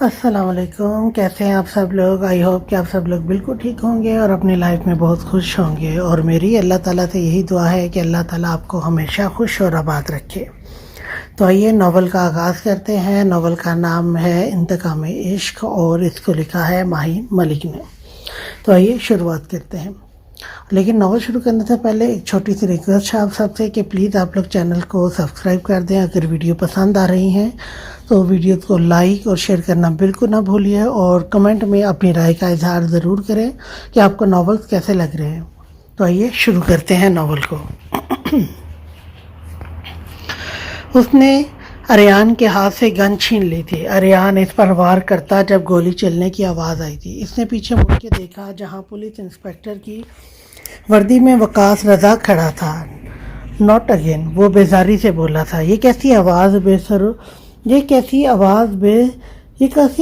السلام علیکم، کیسے ہیں آپ سب لوگ؟ آئی ہوپ کہ آپ سب لوگ بالکل ٹھیک ہوں گے اور اپنی لائف میں بہت خوش ہوں گے، اور میری اللہ تعالیٰ سے یہی دعا ہے کہ اللہ تعالیٰ آپ کو ہمیشہ خوش اور آباد رکھے۔ تو آئیے ناول کا آغاز کرتے ہیں۔ ناول کا نام ہے انتقام عشق اور اس کو لکھا ہے ماہی ملک نے۔ تو آئیے شروعات کرتے ہیں، لیکن ناول شروع کرنے سے پہلے ایک چھوٹی سی ریکویسٹ ہے آپ سب سے کہ پلیز آپ لوگ چینل کو سبسکرائب کر دیں۔ اگر ویڈیو پسند آ رہی ہیں تو ویڈیو کو لائک اور شیئر کرنا بالکل نہ بھولیے، اور کمنٹ میں اپنی رائے کا اظہار ضرور کریں کہ آپ کو ناولز کیسے لگ رہے ہیں۔ تو آئیے شروع کرتے ہیں ناول کو۔ اس نے اریان کے ہاتھ سے گن چھین لی تھی۔ اریان اس پر وار کرتا جب گولی چلنے کی آواز آئی تھی۔ اس نے پیچھے مڑ کے دیکھا جہاں پولیس انسپکٹر کی وردی میں وقاص رضا کھڑا تھا۔ ناٹ اگین، وہ بیزاری سے بولا تھا۔ یہ کیسی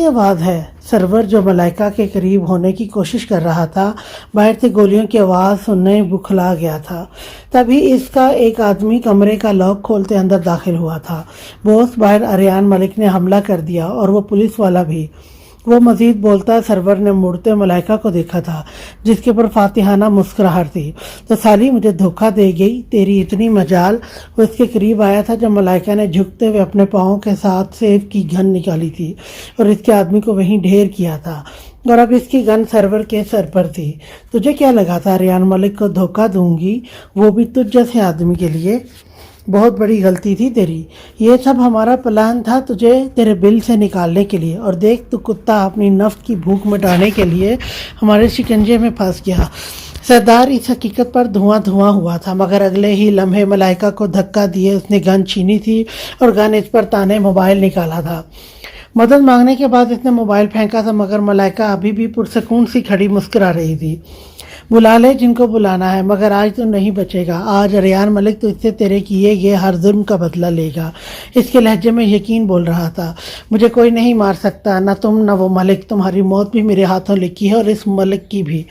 آواز ہے؟ سرور جو ملائکہ کے قریب ہونے کی کوشش کر رہا تھا، باہر سے گولیوں کی آواز سننے بکھلا گیا تھا۔ تبھی اس کا ایک آدمی کمرے کا لاک کھولتے اندر داخل ہوا تھا۔ بوس، باہر اریان ملک نے حملہ کر دیا، اور وہ پولیس والا بھی۔ وہ مزید بولتا سرور نے مڑتے ملائکہ کو دیکھا تھا جس کے پر فاتحانہ مسکراہٹ تھی۔ تو سالی مجھے دھوکہ دے گئی، تیری اتنی مجال۔ وہ اس کے قریب آیا تھا جب ملائکہ نے جھکتے ہوئے اپنے پاؤں کے ساتھ سیف کی گن نکالی تھی اور اس کے آدمی کو وہیں ڈھیر کیا تھا، اور اب اس کی گن سرور کے سر پر تھی۔ تجھے کیا لگا تھا اریان ملک کو دھوکہ دوں گی؟ وہ بھی تجھ جیسے آدمی کے لیے؟ بہت بڑی غلطی تھی تیری۔ یہ سب ہمارا پلان تھا تجھے تیرے بل سے نکالنے کے لیے، اور دیکھ تو کتا اپنی نفس کی بھوک مٹانے کے لیے ہمارے شکنجے میں پھنس گیا۔ سردار اس حقیقت پر دھواں ہوا تھا، مگر اگلے ہی لمحے ملائکہ کو دھکا دیے اس نے گن چھینی تھی اور گن اس پر تانے موبائل نکالا تھا۔ مدد مانگنے کے بعد اس نے موبائل پھینکا تھا، مگر ملائکہ ابھی بھی پرسکون سی کھڑی مسکرا رہی تھی۔ بلا لے جن کو بلانا ہے، مگر آج تو نہیں بچے گا۔ آج اریان ملک تو اس سے تیرے کیے گئے ہر ظلم کا بدلہ لے گا۔ اس کے لہجے میں یقین بول رہا تھا۔ مجھے کوئی نہیں مار سکتا، نہ تم نہ وہ ملک۔ تمہاری موت بھی میرے ہاتھوں لکھی ہے، اور اس ملک کی بھی۔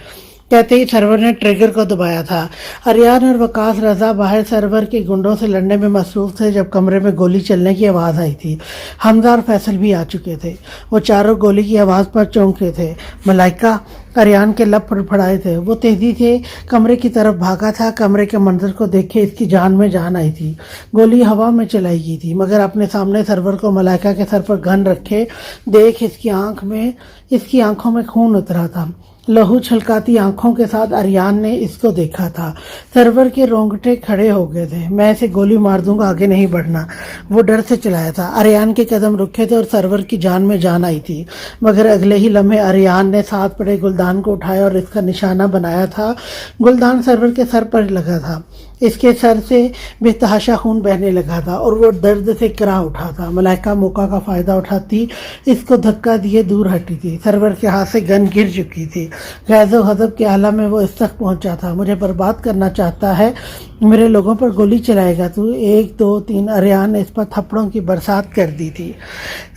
کہتے ہی سرور نے ٹریگر کو دبایا تھا۔ اریان اور وقاص رضا باہر سرور کے گنڈوں سے لڑنے میں مصروف تھے جب کمرے میں گولی چلنے کی آواز آئی تھی۔ حمزہ اور فیصل بھی آ چکے تھے۔ وہ چاروں گولی کی آواز پر چونکے تھے۔ ملائکہ اریان کے لب پھڑپھڑائے تھے۔ وہ تیزی سے کمرے کی طرف بھاگا تھا۔ کمرے کے منظر کو دیکھے اس کی جان میں جان آئی تھی۔ گولی ہوا میں چلائی گئی تھی، مگر اپنے سامنے سرور کو ملائکہ کے سر پر گن رکھے دیکھ اس کی آنکھوں میں خون اترا تھا۔ لہو چھلکاتی آنکھوں کے ساتھ اریان نے اس کو دیکھا تھا۔ سرور کے رونگٹے کھڑے ہو گئے تھے۔ میں اسے گولی مار دوں گا، آگے نہیں بڑھنا، وہ ڈر سے چلایا تھا۔ اریان کے قدم رکے تھے اور سرور کی جان میں جان آئی تھی، مگر اگلے ہی لمحے اریان نے ساتھ پڑے گلدان کو اٹھایا اور اس کا نشانہ بنایا تھا۔ گلدان سرور کے سر پر لگا تھا۔ اس کے سر سے بے تحاشا خون بہنے لگا تھا اور وہ درد سے کرا اٹھا تھا۔ ملائکہ موقع کا فائدہ اٹھاتی اس کو دھکا دیے دور ہٹی تھی۔ سرور کے ہاتھ سے گن گر چکی تھی۔ غیظ و غضب کے عالم میں وہ اس تک پہنچا تھا۔ مجھے برباد کرنا چاہتا ہے، میرے لوگوں پر گولی چلائے گا تو؟ 1 2 3 اریان نے اس پر تھپڑوں کی برسات کر دی تھی۔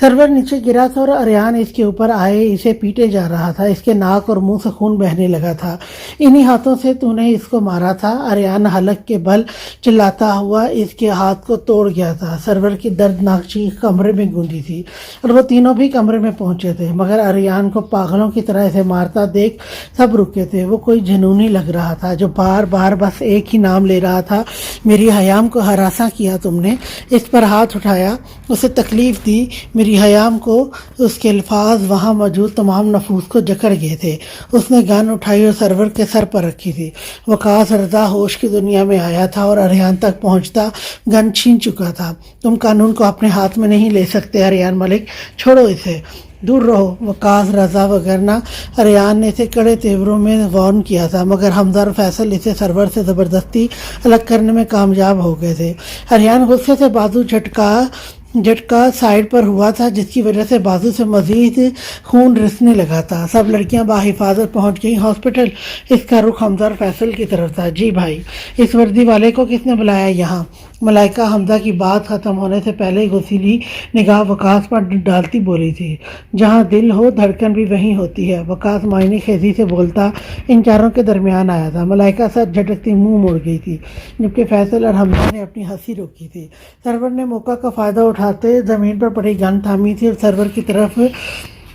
سرور نیچے گرا تھا اور اریان اس کے اوپر آئے اسے پیٹے جا رہا تھا۔ اس کے ناک اور منہ سے خون بہنے لگا تھا۔ انہی ہاتھوں سے تو نے اس کو مارا تھا۔ اریان حلق کے بل چلاتا ہوا اس کے ہاتھ کو توڑ گیا تھا۔ سرور کی دردناک چیخ کمرے میں گونجی تھی اور وہ تینوں بھی کمرے میں پہنچے تھے، مگر اریان کو پاگلوں کی طرح اسے مارتا دیکھ سب رکے تھے۔ وہ کوئی جنونی لگ رہا تھا جو بار بار بس ایک ہی نام لے رہا تھا۔ میری حیام کو ہراساں کیا تم نے، اس پر ہاتھ اٹھایا، اسے تکلیف دی۔ میری حیام کو، اس کے الفاظ وہاں موجود تمام نفوس کو جکڑ گئے تھے۔ اس نے گن اٹھائی اور سرور کے سر پر رکھی تھی۔ وقاص رضا ہوش کی دنیا میں آیا تھا اور اریان تک پہنچتا گن چھین چکا تھا۔ تم قانون کو اپنے ہاتھ میں نہیں لے سکتے اریان ملک، چھوڑو اسے، دور رہو۔ وقاص رضا وغیرہ اریان نے اسے کڑے تیوروں میں وارن کیا تھا، مگر حمزہ اور فیصل اسے سرور سے زبردستی الگ کرنے میں کامیاب ہو گئے تھے۔ اریان غصے سے بازو جھٹکا سائیڈ پر ہوا تھا، جس کی وجہ سے بازو سے مزید خون رسنے لگا تھا۔ سب لڑکیاں باحفاظت پہنچ گئیں ہاسپٹل۔ اس کا رخ حمزہ اور فیصل کی طرف تھا۔ جی بھائی، اس وردی والے کو کس نے بلایا یہاں؟ ملائکہ حمزہ کی بات ختم ہونے سے پہلے غسیلی نگاہ وقاص پر ڈالتی بولی تھی۔ جہاں دل ہو دھڑکن بھی وہیں ہوتی ہے۔ وقاص معنی خیزی سے بولتا ان چاروں کے درمیان آیا تھا۔ ملائکہ سر جھٹکتی منہ موڑ گئی تھی، جبکہ فیصل اور حمزہ نے اپنی ہنسی روکی تھی۔ سرور نے موقع کا فائدہ اٹھاتے زمین پر پڑی گن تھامی تھی اور سرور کی طرف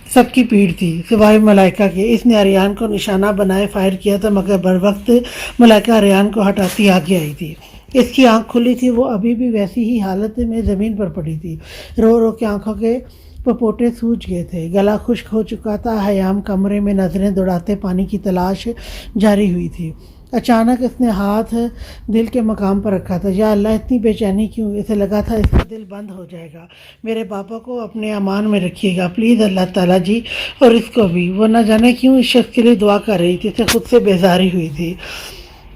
سب کی پیڑ تھی سوائے ملائکہ کے۔ اس نے اریان کو نشانہ بنائے فائر کیا تھا، مگر بروقت ملائکہ اریان کو ہٹاتی آگے آئی تھی۔ اس کی آنکھ کھلی تھی، وہ ابھی بھی ویسی ہی حالت میں زمین پر پڑی تھی، رو رو کے آنکھوں کے پپوٹے سوج گئے تھے، گلا خشک ہو چکا تھا۔ حیام کمرے میں نظریں دوڑاتے پانی کی تلاش جاری ہوئی تھی۔ اچانک اس نے ہاتھ دل کے مقام پر رکھا تھا۔ یا اللہ، اتنی بے چینی کیوں؟ اسے لگا تھا اس کا دل بند ہو جائے گا۔ میرے پاپا کو اپنے امان میں رکھیے گا پلیز اللہ تعالیٰ جی، اور اس کو بھی۔ وہ نہ جانے کیوں اس شخص کے لیے دعا کر رہی تھی، اسے خود سے بیزاری ہوئی تھی۔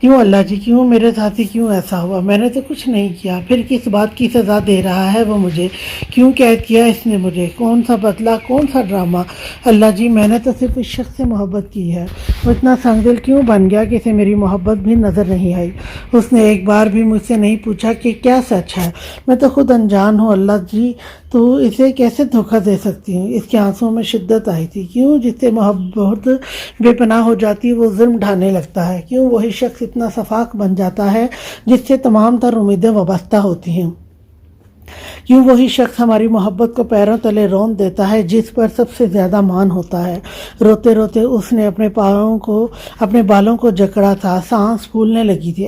کیوں اللہ جی، کیوں میرے ساتھ ہی کیوں ایسا ہوا؟ میں نے تو کچھ نہیں کیا، پھر کس بات کی سزا دے رہا ہے وہ مجھے؟ کیوں قید کیا اس نے مجھے؟ کون سا بدلہ، کون سا ڈرامہ؟ اللہ جی، میں نے تو صرف اس شخص سے محبت کی ہے، وہ اتنا سنگ دل کیوں بن گیا کہ اسے میری محبت بھی نظر نہیں آئی؟ اس نے ایک بار بھی مجھ سے نہیں پوچھا کہ کیا سچ ہے؟ میں تو خود انجان ہوں اللہ جی، تو اسے کیسے دھوکہ دے سکتی ہوں؟ اس کے آنسوں میں شدت آئی تھی۔ کیوں جس سے محبت بے پناہ ہو جاتی ہے وہ ظلم ڈھانے لگتا ہے؟ کیوں وہی شخص اتنا شفاق بن جاتا ہے جس سے تمام تر امیدیں وابستہ ہوتی ہیں؟ کیوں وہی شخص ہماری محبت کو پیروں تلے رون دیتا ہے جس پر سب سے زیادہ مان ہوتا ہے؟ روتے روتے اس نے اپنے بالوں کو جکڑا تھا، سانس پھولنے لگی تھی،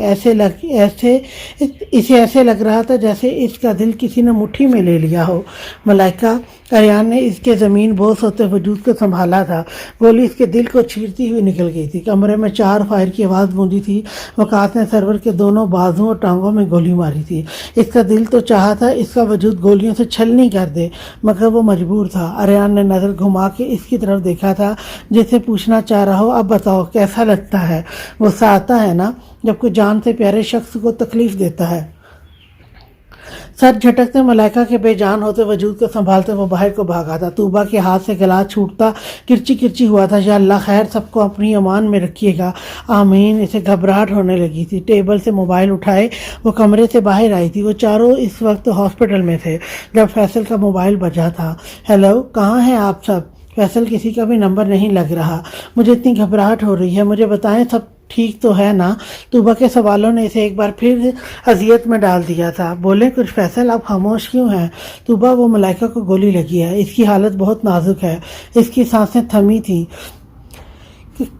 اسے ایسے لگ رہا تھا جیسے اس کا دل کسی نے مٹھی میں لے لیا ہو۔ ملائکہ اریان نے اس کے زمین بوس ہوتے وجود کو سنبھالا تھا، گولی اس کے دل کو چیرتی ہوئی نکل گئی تھی۔ کمرے میں 4 فائر کی آواز گونجی تھی۔ وقاص نے سرور کے دونوں بازوں اور ٹانگوں میں گولی ماری تھی۔ اس کا دل تو چاہا تھا اس کا وجود گولیوں سے چھلنی کر دے، مگر وہ مجبور تھا۔ اریان نے نظر گھما کے اس کی طرف دیکھا تھا جسے پوچھنا چاہ رہا ہو، اب بتاؤ کیسا لگتا ہے؟ غصہ آتا ہے نا جب کوئی جان سے پیارے شخص کو تکلیف دیتا ہے؟ سر جھٹکتے ملائکہ کے بے جان ہوتے وجود کو سنبھالتے وہ باہر کو بھاگا تھا۔ طوبہ کے ہاتھ سے گلا چھوٹتا کرچی کرچی ہوا تھا۔ یا اللہ، خیر سب کو اپنی امان میں رکھیے گا، آمین۔ اسے گھبراہٹ ہونے لگی تھی۔ ٹیبل سے موبائل اٹھائے وہ کمرے سے باہر آئی تھی۔ وہ چاروں اس وقت ہاسپٹل میں تھے جب فیصل کا موبائل بجا تھا۔ ہیلو، کہاں ہیں آپ سب؟ فیصل، کسی کا بھی نمبر نہیں لگ رہا، مجھے اتنی گھبراہٹ ہو رہی ہے، مجھے بتائیں سب ٹھیک تو ہے نا؟ طوبہ کے سوالوں نے اسے ایک بار پھر اذیت میں ڈال دیا تھا۔ بولیں کچھ فیصل، آپ خاموش کیوں ہیں؟ طوبہ، وہ ملائکہ کو گولی لگی ہے، اس کی حالت بہت نازک ہے، اس کی سانسیں تھمی تھیں۔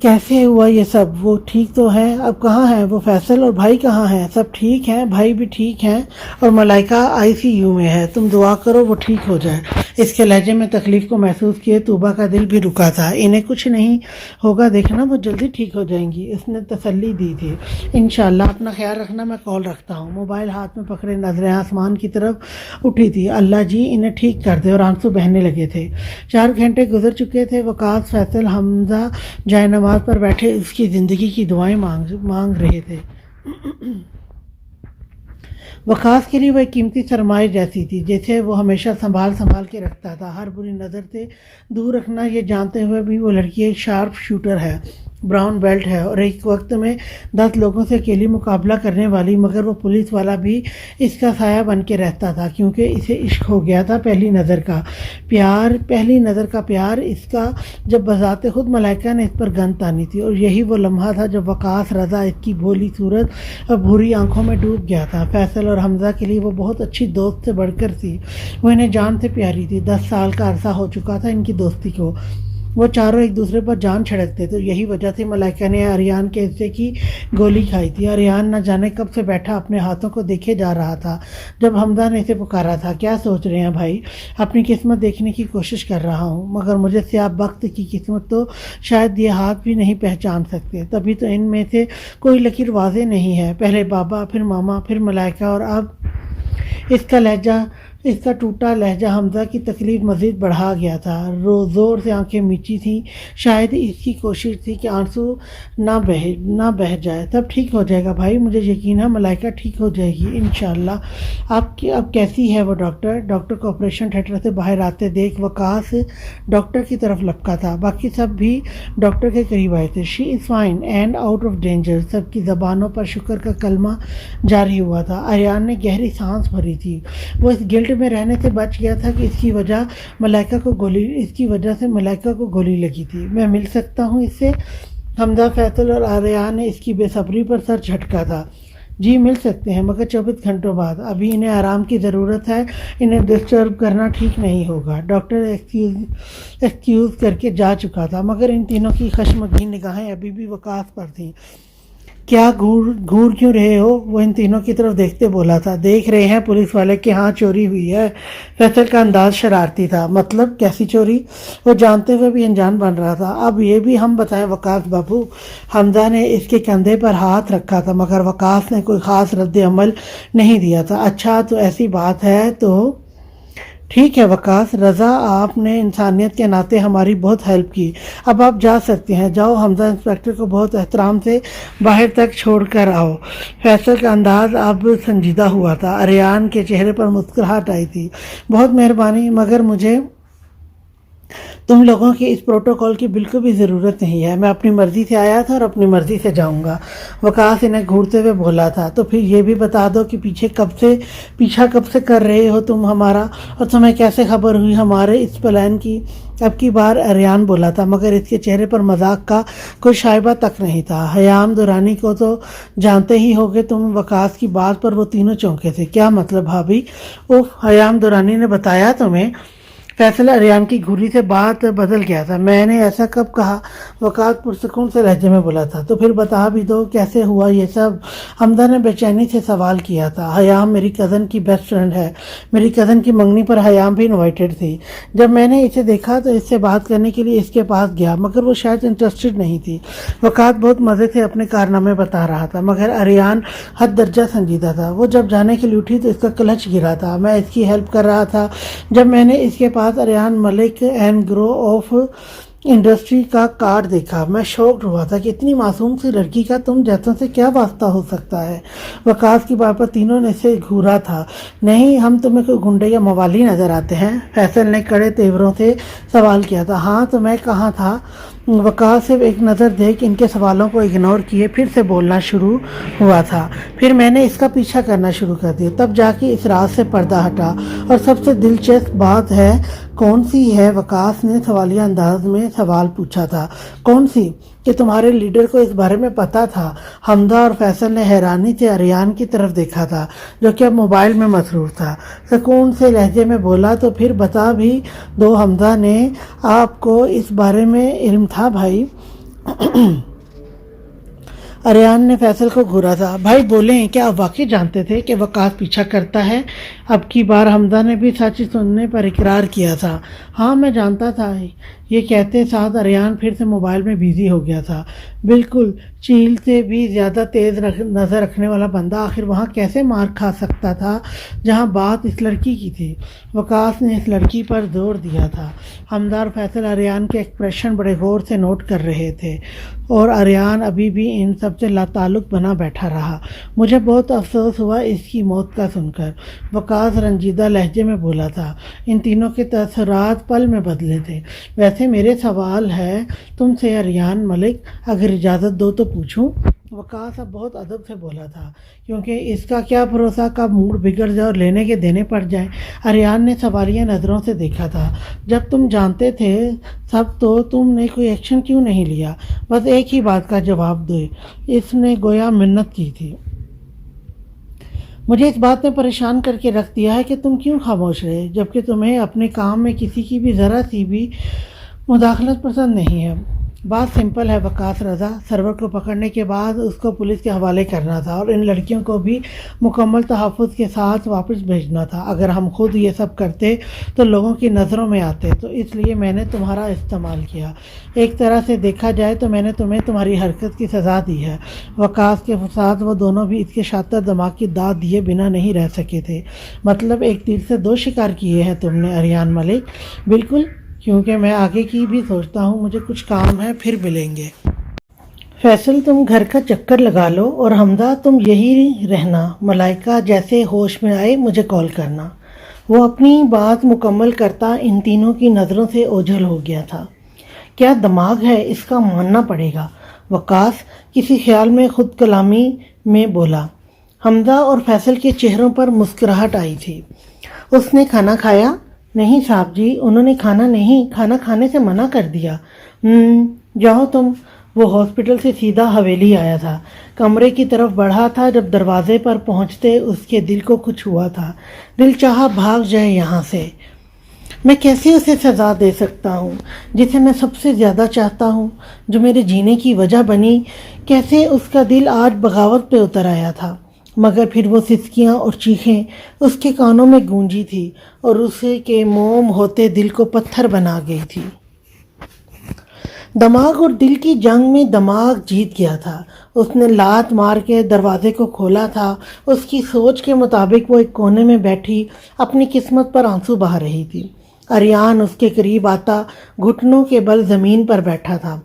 کیسے ہوا یہ سب؟ وہ ٹھیک تو ہے؟ اب کہاں ہیں وہ؟ فیصل اور بھائی کہاں ہیں؟ سب ٹھیک ہیں، بھائی بھی ٹھیک ہیں، اور ملائکہ ICU میں ہے، تم دعا کرو وہ ٹھیک ہو جائے۔ اس کے لہجے میں تکلیف کو محسوس کیے طوبہ کا دل بھی رکا تھا۔ انہیں کچھ نہیں ہوگا، دیکھنا وہ جلدی ٹھیک ہو جائیں گی، اس نے تسلی دی تھی۔ انشاءاللہ، اپنا خیال رکھنا، میں کال رکھتا ہوں۔ موبائل ہاتھ میں پکڑے نظریں آسمان کی طرف اٹھی تھی۔ اللہ جی انہیں ٹھیک کر دے، اور آنسو بہنے لگے تھے۔ 4 گھنٹے گزر چکے تھے۔ وقاص، فیصل، حمزہ جائے نماز پر بیٹھے اس کی زندگی کی دعائیں مانگ رہے تھے۔ وقاص کے لیے وہ ایک قیمتی سرمایہ جیسی تھی جسے وہ ہمیشہ سنبھال کے رکھتا تھا، ہر بری نظر سے دور رکھنا۔ یہ جانتے ہوئے بھی وہ لڑکی ایک شارپ شوٹر ہے، براؤن بیلٹ ہے، اور ایک وقت میں 10 لوگوں سے اکیلی مقابلہ کرنے والی، مگر وہ پولیس والا بھی اس کا سایہ بن کے رہتا تھا کیونکہ اسے عشق ہو گیا تھا، پہلی نظر کا پیار اس کا، جب بذات خود ملائکہ نے اس پر گن تانی تھی۔ اور یہی وہ لمحہ تھا جب وقاص رضا اس کی بھولی صورت اور بھوری آنکھوں میں ڈوب گیا تھا۔ فیصل اور حمزہ کے لیے وہ بہت اچھی دوست سے بڑھ کر تھی، وہ انہیں جان سے پیاری تھی۔ 10 سال کا عرصہ ہو چکا تھا ان کی دوستی کو، وہ چاروں ایک دوسرے پر جان چھڑکتے تھے۔ یہی وجہ تھی ملائکہ نے اریان کے حصے کی گولی کھائی تھی۔ اریان نہ جانے کب سے بیٹھا اپنے ہاتھوں کو دیکھے جا رہا تھا جب حمزہ نے اسے پکارا تھا۔ کیا سوچ رہے ہیں بھائی؟ اپنی قسمت دیکھنے کی کوشش کر رہا ہوں، مگر مجھے سیاہ بخت کی قسمت تو شاید یہ ہاتھ بھی نہیں پہچان سکتے، تبھی تو ان میں سے کوئی لکیر واضح نہیں ہے، پہلے بابا، پھر ماما، پھر ملائکہ، اور اب اس کا ٹوٹا لہجہ حمزہ کی تکلیف مزید بڑھا گیا تھا۔ زور سے آنکھیں میچی تھیں، شاید اس کی کوشش تھی کہ آنسو نہ بہہ جائے۔ تب ٹھیک ہو جائے گا بھائی، مجھے یقین ہے ملائکہ ٹھیک ہو جائے گی انشاءاللہ۔ اب کیسی ہے وہ؟ ڈاکٹر کو آپریشن تھیٹر سے باہر آتے دیکھ وقاص ڈاکٹر کی طرف لپکا تھا، باقی سب بھی ڈاکٹر کے قریب آئے تھے۔ She is fine and out of danger, سب کی زبانوں پر شکر کا کلمہ جاری ہوا تھا۔ اریان نے گہری سانس بھری تھی، وہ اس گلٹ میں رہنے سے بچ گیا تھا کہ اس کی وجہ سے ملائکہ کو گولی لگی تھی۔ میں مل سکتا ہوں اس سے؟ حمزہ، فیصل اور اریان نے اس کی بے صبری پر سر جھٹکا تھا۔ جی مل سکتے ہیں مگر 24 گھنٹوں بعد، ابھی انہیں آرام کی ضرورت ہے، انہیں ڈسٹرب کرنا ٹھیک نہیں ہوگا۔ ڈاکٹر ایکسکیوز کر کے جا چکا تھا مگر ان تینوں کی خشمگین نگاہیں ابھی بھی وقاص پر تھیں۔ کیا گھور کیوں رہے ہو؟ وہ ان تینوں کی طرف دیکھتے بولا تھا۔ دیکھ رہے ہیں پولیس والے کہ ہاں چوری ہوئی ہے۔ فیصل کا انداز شرارتی تھا۔ مطلب کیسی چوری؟ وہ جانتے ہوئے بھی انجان بن رہا تھا۔ اب یہ بھی ہم بتائیں وقاص بابو۔ حمزہ نے اس کے کندھے پر ہاتھ رکھا تھا مگر وقاص نے کوئی خاص رد عمل نہیں دیا تھا۔ اچھا تو ایسی بات ہے تو ٹھیک ہے وقاص، رضا آپ نے انسانیت کے ناطے ہماری بہت ہیلپ کی، اب آپ جا سکتے ہیں، جاؤ۔ حمزہ انسپکٹر کو بہت احترام سے باہر تک چھوڑ کر آؤ۔ فیصل کا انداز اب سنجیدہ ہوا تھا۔ اریان کے چہرے پر مسکراہٹ آئی تھی۔ بہت مہربانی مگر مجھے تم لوگوں کی اس پروٹوکول کی بالکل بھی ضرورت نہیں ہے، میں اپنی مرضی سے آیا تھا اور اپنی مرضی سے جاؤں گا۔ وقاص انہیں گھورتے ہوئے بولا تھا۔ تو پھر یہ بھی بتا دو کہ پیچھا کب سے کر رہے ہو تم ہمارا، اور تمہیں کیسے خبر ہوئی ہمارے اس پلان کی؟ اب کی بار اریان بولا تھا مگر اس کے چہرے پر مذاق کا کوئی شائبہ تک نہیں تھا۔ حیام دورانی کو تو جانتے ہی ہوگے تم۔ وقاص کی بات پر وہ تینوں چونکے تھے۔ کیا مطلب بھابھی؟ اوف، حیام دورانی نے بتایا تمہیں؟ فیصل اریان کی گھوری سے بات بدل گیا تھا۔ میں نے ایسا کب کہا؟ وقاص پرسکون سے لہجے میں بولا تھا۔ تو پھر بتا بھی دو کیسے ہوا یہ سب؟ حمزہ نے بے چینی سے سوال کیا تھا۔ حیام میری کزن کی بیسٹ فرینڈ ہے، میری کزن کی منگنی پر حیام بھی انوائٹڈ تھی۔ جب میں نے اسے دیکھا تو اس سے بات کرنے کے لیے اس کے پاس گیا مگر وہ شاید انٹرسٹڈ نہیں تھی۔ وقاص بہت مزے سے اپنے کارنامے بتا رہا تھا مگر اریان حد درجہ سنجیدہ تھا۔ وہ جب جانے کے لیے اٹھی تو اس کا کلچ گرا تھا۔ میں اس کی ہیلپ کر رہا تھا۔ جب میں نے اس کے پاس اریان ملک اینڈ گرو آف انڈسٹری کا کارڈ دیکھا میں شوکڈ ہوا تھا کہ اتنی معصوم سی لڑکی کا تم جیسوں سے کیا واسطہ ہو سکتا ہے۔ وقاص کی بات پر تینوں نے اسے گھورا تھا۔ نہیں، ہم تمہیں کوئی گنڈے یا موالی نظر آتے ہیں؟ فیصل نے کڑے تیوروں سے سوال کیا تھا۔ ہاں تو میں کہاں تھا؟ وقاص صرف ایک نظر دیکھ ان کے سوالوں کو اگنور کیے پھر سے بولنا شروع ہوا تھا۔ پھر میں نے اس کا پیچھا کرنا شروع کر دیا، تب جا کے اس راز سے پردہ ہٹا۔ اور سب سے دلچسپ بات ہے کون سی ہے؟ وقاص نے سوالیہ انداز میں سوال پوچھا تھا۔ کون سی؟ کہ تمہارے لیڈر کو اس بارے میں پتا تھا۔ حمزہ اور فیصل نے حیرانی سے اریان کی طرف دیکھا تھا جو کہ اب موبائل میں مصروف تھا۔ سکون سے لہجے میں بولا تو پھر بتا بھی دو حمزہ نے آپ کو اس بارے میں علم تھا بھائی؟ اریان نے فیصل کو گھورا تھا۔ بھائی بولیں، کیا آپ واقعی جانتے تھے کہ وقاص پیچھا کرتا ہے؟ اب کی بار حمزہ نے بھی سچ سننے پر اقرار کیا تھا۔ ہاں میں جانتا تھا، یہ کہتے ساتھ اریان پھر سے موبائل میں بیزی ہو گیا تھا۔ بالکل، چیل سے بھی زیادہ تیز نظر رکھنے والا بندہ آخر وہاں کیسے مار کھا سکتا تھا جہاں بات اس لڑکی کی تھی؟ وقاص نے اس لڑکی پر زور دیا تھا۔ حمزہ اور فیصل اریان کے ایکسپریشن بڑے غور سے نوٹ کر رہے تھے اور اریان ابھی بھی ان سب سے لا تعلق بنا بیٹھا رہا۔ مجھے بہت افسوس ہوا اس کی موت کا سن کر، وقاص رنجیدہ لہجے میں بولا تھا۔ ان تینوں کے تاثرات پل میں بدلے تھے۔ ویسے میرے سوال ہے تم سے اریان ملک، اگر اجازت دو تو پوچھوں؟ وقاص اب بہت ادب سے بولا تھا کیونکہ اس کا کیا بھروسہ کب موڈ بگڑ جائے اور لینے کے دینے پڑ جائیں۔ اریان نے سوالیہ نظروں سے دیکھا تھا۔ جب تم جانتے تھے سب تو تم نے کوئی ایکشن کیوں نہیں لیا؟ بس ایک ہی بات کا جواب دے، اس نے گویا منت کی تھی۔ مجھے اس بات نے پریشان کر کے رکھ دیا ہے کہ تم کیوں خاموش رہے جبکہ تمہیں اپنے کام میں کسی کی بھی ذرا سی بھی مداخلت پسند نہیں ہے۔ بات سمپل ہے وقاص رضا، سرور کو پکڑنے کے بعد اس کو پولیس کے حوالے کرنا تھا اور ان لڑکیوں کو بھی مکمل تحفظ کے ساتھ واپس بھیجنا تھا۔ اگر ہم خود یہ سب کرتے تو لوگوں کی نظروں میں آتے، تو اس لیے میں نے تمہارا استعمال کیا۔ ایک طرح سے دیکھا جائے تو میں نے تمہیں تمہاری حرکت کی سزا دی ہے۔ وقاص کے ساتھ وہ دونوں بھی اس کے شاطر دماغ کی داد دیے بنا نہیں رہ سکے تھے۔ مطلب ایک تیر سے دو شکار کیے ہیں تم نے اریان ملک؟ بالکل، کیونکہ میں آگے کی بھی سوچتا ہوں، مجھے کچھ کام ہے، پھر ملیں گے۔ فیصل تم گھر کا چکر لگا لو اور حمزہ تم یہی رہنا، ملائکہ جیسے ہوش میں آئے مجھے کال کرنا۔ وہ اپنی بات مکمل کرتا ان تینوں کی نظروں سے اوجھل ہو گیا تھا۔ کیا دماغ ہے اس کا، ماننا پڑے گا، وقاص کسی خیال میں خود کلامی میں بولا۔ حمزہ اور فیصل کے چہروں پر مسکراہٹ آئی تھی۔ اس نے کھانا کھایا؟ نہیں صاحب جی، انہوں نے کھانا کھانے سے منع کر دیا۔ جاؤ تم، وہ ہاسپٹل سے سیدھا حویلی آیا تھا، کمرے کی طرف بڑھا تھا، جب دروازے پر پہنچتے اس کے دل کو کچھ ہوا تھا، دل چاہا بھاگ جائے یہاں سے۔ میں کیسے اسے سزا دے سکتا ہوں جسے میں سب سے زیادہ چاہتا ہوں، جو میرے جینے کی وجہ بنی؟ کیسے اس کا دل آج بغاوت پہ اتر آیا تھا؟ مگر پھر وہ سسکیاں اور چیخیں اس کے کانوں میں گونجی تھی اور اسے کے موم ہوتے دل کو پتھر بنا گئی تھی۔ دماغ اور دل کی جنگ میں دماغ جیت گیا تھا۔ اس نے لات مار کے دروازے کو کھولا تھا۔ اس کی سوچ کے مطابق وہ ایک کونے میں بیٹھی اپنی قسمت پر آنسو بہا رہی تھی۔ اریان اس کے قریب آتا گھٹنوں کے بل زمین پر بیٹھا تھا۔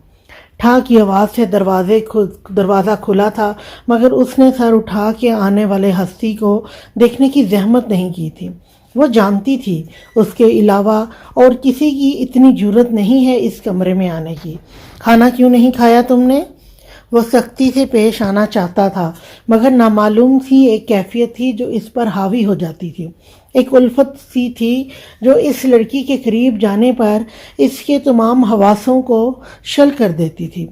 ٹھا کی آواز سے دروازہ کھلا تھا، مگر اس نے سر اٹھا کے آنے والے ہستی کو دیکھنے کی زحمت نہیں کی تھی۔ وہ جانتی تھی اس کے علاوہ اور کسی کی اتنی جرأت نہیں ہے اس کمرے میں آنے کی۔ کھانا کیوں نہیں کھایا تم نے؟ وہ سختی سے پیش آنا چاہتا تھا، مگر نامعلوم سی ایک کیفیت تھی جو اس پر حاوی ہو جاتی تھی، ایک الفت سی تھی جو اس لڑکی کے قریب جانے پر اس کے تمام حواسوں کو شل کر دیتی تھی۔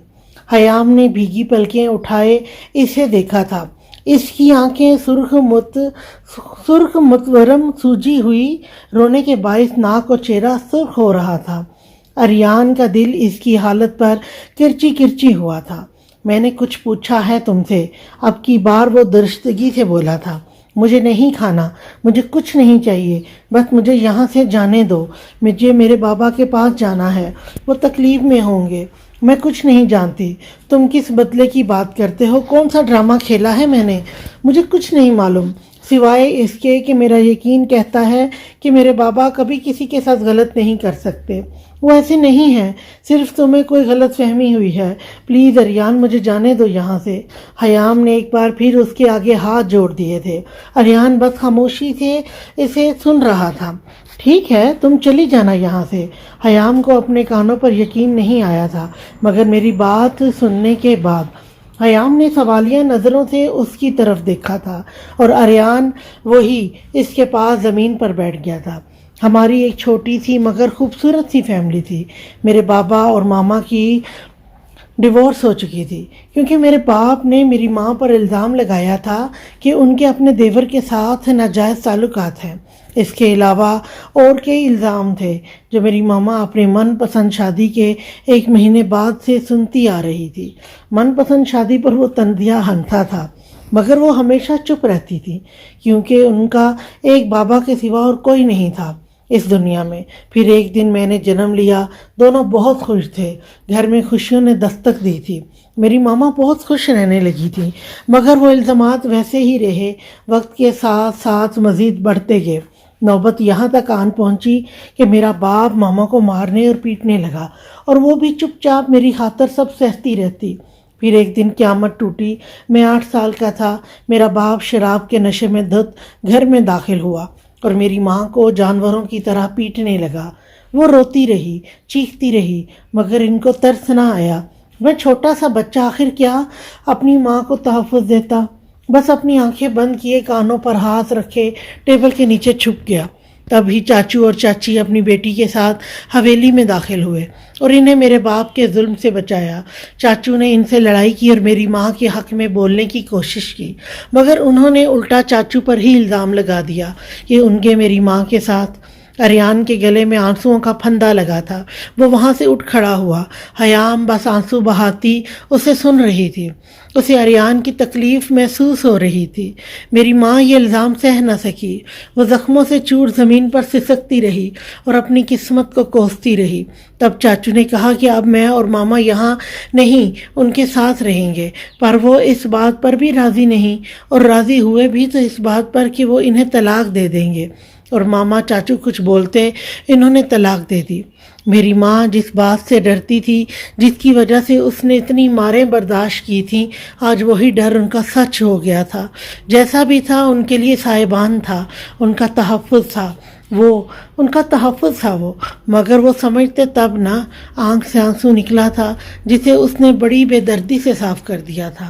حیام نے بھیگی پلکیں اٹھائے اسے دیکھا تھا۔ اس کی آنکھیں سرخ متورم سوجی ہوئی، رونے کے باعث ناک اور چہرہ سرخ ہو رہا تھا۔ اریان کا دل اس کی حالت پر کرچی کرچی ہوا تھا۔ میں نے کچھ پوچھا ہے تم سے؟ اب کی بار وہ درستگی سے بولا تھا۔ مجھے نہیں کھانا، مجھے کچھ نہیں چاہیے، بس مجھے یہاں سے جانے دو۔ مجھے میرے بابا کے پاس جانا ہے، وہ تکلیف میں ہوں گے۔ میں کچھ نہیں جانتی، تم کس بدلے کی بات کرتے ہو؟ کون سا ڈرامہ کھیلا ہے میں نے؟ مجھے کچھ نہیں معلوم، سوائے اس کے کہ میرا یقین کہتا ہے کہ میرے بابا کبھی کسی کے ساتھ غلط نہیں کر سکتے۔ وہ ایسے نہیں ہیں، صرف تمہیں کوئی غلط فہمی ہوئی ہے۔ پلیز اریان، مجھے جانے دو یہاں سے۔ حیام نے ایک بار پھر اس کے آگے ہاتھ جوڑ دیے تھے۔ اریان بس خاموشی سے اسے سن رہا تھا۔ ٹھیک ہے، تم چلی جانا یہاں سے۔ حیام کو اپنے کانوں پر یقین نہیں آیا تھا، مگر میری بات سننے کے بعد حیام نے سوالیہ نظروں سے اس کی طرف دیکھا تھا، اور اریان وہی اس کے پاس زمین پر بیٹھ گیا تھا۔ ہماری ایک چھوٹی سی مگر خوبصورت سی فیملی تھی۔ میرے بابا اور ماما کی ڈیورس ہو چکی تھی، کیونکہ میرے باپ نے میری ماں پر الزام لگایا تھا کہ ان کے اپنے دیور کے ساتھ ناجائز تعلقات ہیں۔ اس کے علاوہ اور کئی الزام تھے جو میری ماما اپنے من پسند شادی کے 1 مہینے بعد سے سنتی آ رہی تھی۔ من پسند شادی پر وہ تندیا ہنسا تھا، مگر وہ ہمیشہ چپ رہتی تھی، کیونکہ ان کا ایک بابا کے سوا اور کوئی نہیں تھا اس دنیا میں۔ پھر ایک دن میں نے جنم لیا، دونوں بہت خوش تھے، گھر میں خوشیوں نے دستک دی تھی۔ میری ماما بہت خوش رہنے لگی تھی، مگر وہ الزامات ویسے ہی رہے، وقت کے ساتھ ساتھ مزید بڑھتے گئے۔ نوبت یہاں تک آن پہنچی کہ میرا باپ ماما کو مارنے اور پیٹنے لگا، اور وہ بھی چپ چاپ میری خاطر سب سہتی رہتی۔ پھر ایک دن قیامت ٹوٹی۔ میں 8 سال کا تھا، میرا باپ شراب کے نشے میں دھت گھر میں داخل ہوا اور میری ماں کو جانوروں کی طرح پیٹنے لگا۔ وہ روتی رہی، چیختی رہی، مگر ان کو ترس نہ آیا۔ میں چھوٹا سا بچہ آخر کیا اپنی ماں کو تحفظ دیتا؟ بس اپنی آنکھیں بند کیے، کانوں پر ہاتھ رکھے ٹیبل کے نیچے چھپ گیا۔ تب ہی چاچو اور چاچی اپنی بیٹی کے ساتھ حویلی میں داخل ہوئے اور انہیں میرے باپ کے ظلم سے بچایا۔ چاچو نے ان سے لڑائی کی اور میری ماں کے حق میں بولنے کی کوشش کی، مگر انہوں نے الٹا چاچو پر ہی الزام لگا دیا کہ ان کے میری ماں کے ساتھ۔ اریان کے گلے میں آنسوؤں کا پھندا لگا تھا۔ وہ وہاں سے اٹھ کھڑا ہوا۔ حیام بس آنسو بہاتی اسے سن رہی تھی۔ اسے اریان کی تکلیف محسوس ہو رہی تھی۔ میری ماں یہ الزام سہ نہ سکی۔ وہ زخموں سے چور زمین پر سسکتی رہی اور اپنی قسمت کو کوستی رہی۔ تب چاچو نے کہا کہ اب میں اور ماما یہاں نہیں، ان کے ساتھ رہیں گے، پر وہ اس بات پر بھی راضی نہیں، اور راضی ہوئے بھی تو اس بات پر کہ وہ انہیں طلاق دے دیں گے۔ اور ماما چاچو کچھ بولتے، انہوں نے طلاق دے دی۔ میری ماں جس بات سے ڈرتی تھی، جس کی وجہ سے اس نے اتنی ماریں برداشت کی تھیں، آج وہی ڈر ان کا سچ ہو گیا تھا۔ جیسا بھی تھا ان کے لیے سائبان تھا، ان کا تحفظ تھا وہ، مگر وہ سمجھتے تب نہ۔ آنکھ سے آنسو نکلا تھا جسے اس نے بڑی بے دردی سے صاف کر دیا تھا۔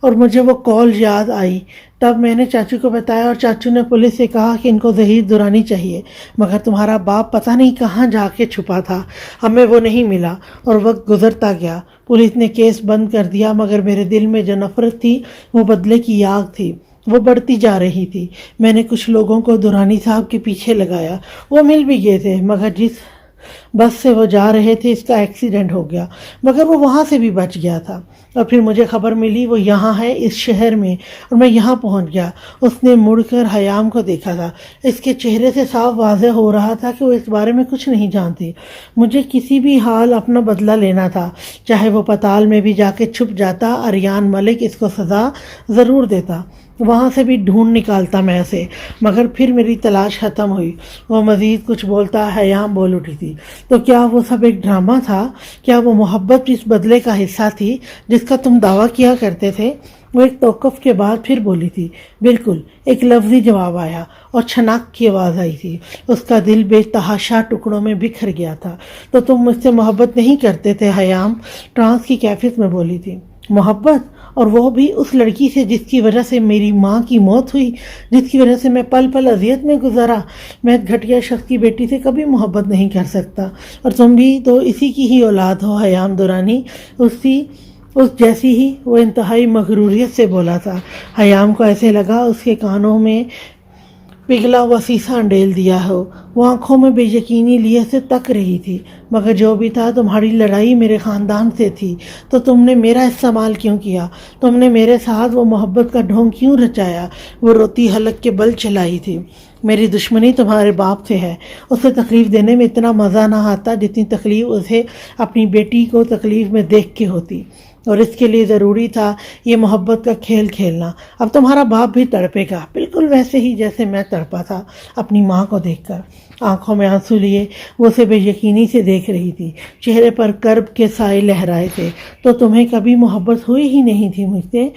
اور مجھے وہ کال یاد آئی۔ تب میں نے چاچو کو بتایا اور چاچو نے پولیس سے کہا کہ ان کو ظہیر دورانی چاہیے، مگر تمہارا باپ پتہ نہیں کہاں جا کے چھپا تھا، ہمیں وہ نہیں ملا اور وقت گزرتا گیا۔ پولیس نے کیس بند کر دیا، مگر میرے دل میں جو نفرت تھی وہ بدلے کی آگ تھی، وہ بڑھتی جا رہی تھی۔ میں نے کچھ لوگوں کو دورانی صاحب کے پیچھے لگایا، وہ مل بھی گئے تھے، مگر جس بس سے وہ جا رہے تھے اس کا ایکسیڈنٹ ہو گیا، مگر وہ وہاں سے بھی بچ گیا تھا۔ اور پھر مجھے خبر ملی وہ یہاں ہے اس شہر میں، اور میں یہاں پہنچ گیا۔ اس نے مڑ کر حیام کو دیکھا تھا، اس کے چہرے سے صاف واضح ہو رہا تھا کہ وہ اس بارے میں کچھ نہیں جانتی۔ مجھے کسی بھی حال اپنا بدلہ لینا تھا، چاہے وہ پتال میں بھی جا کے چھپ جاتا، اریان ملک اس کو سزا ضرور دیتا، وہاں سے بھی ڈھونڈ نکالتا میں اسے، مگر پھر میری تلاش ختم ہوئی۔ وہ مزید کچھ بولتا، حیام بول اٹھی تھی، تو کیا وہ سب ایک ڈرامہ تھا؟ کیا وہ محبت اس بدلے کا حصہ تھی جس کا تم دعویٰ کیا کرتے تھے؟ وہ ایک توقف کے بعد پھر بولی تھی، بالکل۔ ایک لفظی جواب آیا اور چھناک کی آواز آئی تھی۔ اس کا دل بے تحاشا ٹکڑوں میں بکھر گیا تھا۔ تو تم مجھ سے محبت نہیں کرتے تھے حیام؟ ٹرانس کی کیفیت میں بولی تھی۔ محبت؟ اور وہ بھی اس لڑکی سے جس کی وجہ سے میری ماں کی موت ہوئی، جس کی وجہ سے میں پل پل اذیت میں گزرا؟ میں گھٹیا شخص کی بیٹی سے کبھی محبت نہیں کر سکتا، اور تم بھی تو اسی کی ہی اولاد ہو حیام دورانی، اس جیسی ہی۔ وہ انتہائی مغروریت سے بولا تھا۔ حیام کو ایسے لگا اس کے کانوں میں پگھلا ہوا سیسا ڈیل دیا ہو۔ وہ آنکھوں میں بے یقینی لیے سے تک رہی تھی۔ مگر جو بھی تھا، تمہاری لڑائی میرے خاندان سے تھی، تو تم نے میرا استعمال کیوں کیا؟ تم نے میرے ساتھ وہ محبت کا ڈھونگ کیوں رچایا؟ وہ روتی حلق کے بل چلائی تھی۔ میری دشمنی تمہارے باپ سے ہے۔ اسے تکلیف دینے میں اتنا مزہ نہ آتا جتنی تکلیف اسے اپنی بیٹی کو تکلیف میں دیکھ کے ہوتی، اور اس کے لیے ضروری تھا یہ محبت کا کھیل کھیلنا۔ اب تمہارا باپ بھی تڑپے گا، بالکل ویسے ہی جیسے میں تڑپا تھا اپنی ماں کو دیکھ کر۔ آنکھوں میں آنسو لیے وہ اسے بے یقینی سے دیکھ رہی تھی، چہرے پر کرب کے سائے لہرائے تھے۔ تو تمہیں کبھی محبت ہوئی ہی نہیں تھی مجھ سے؟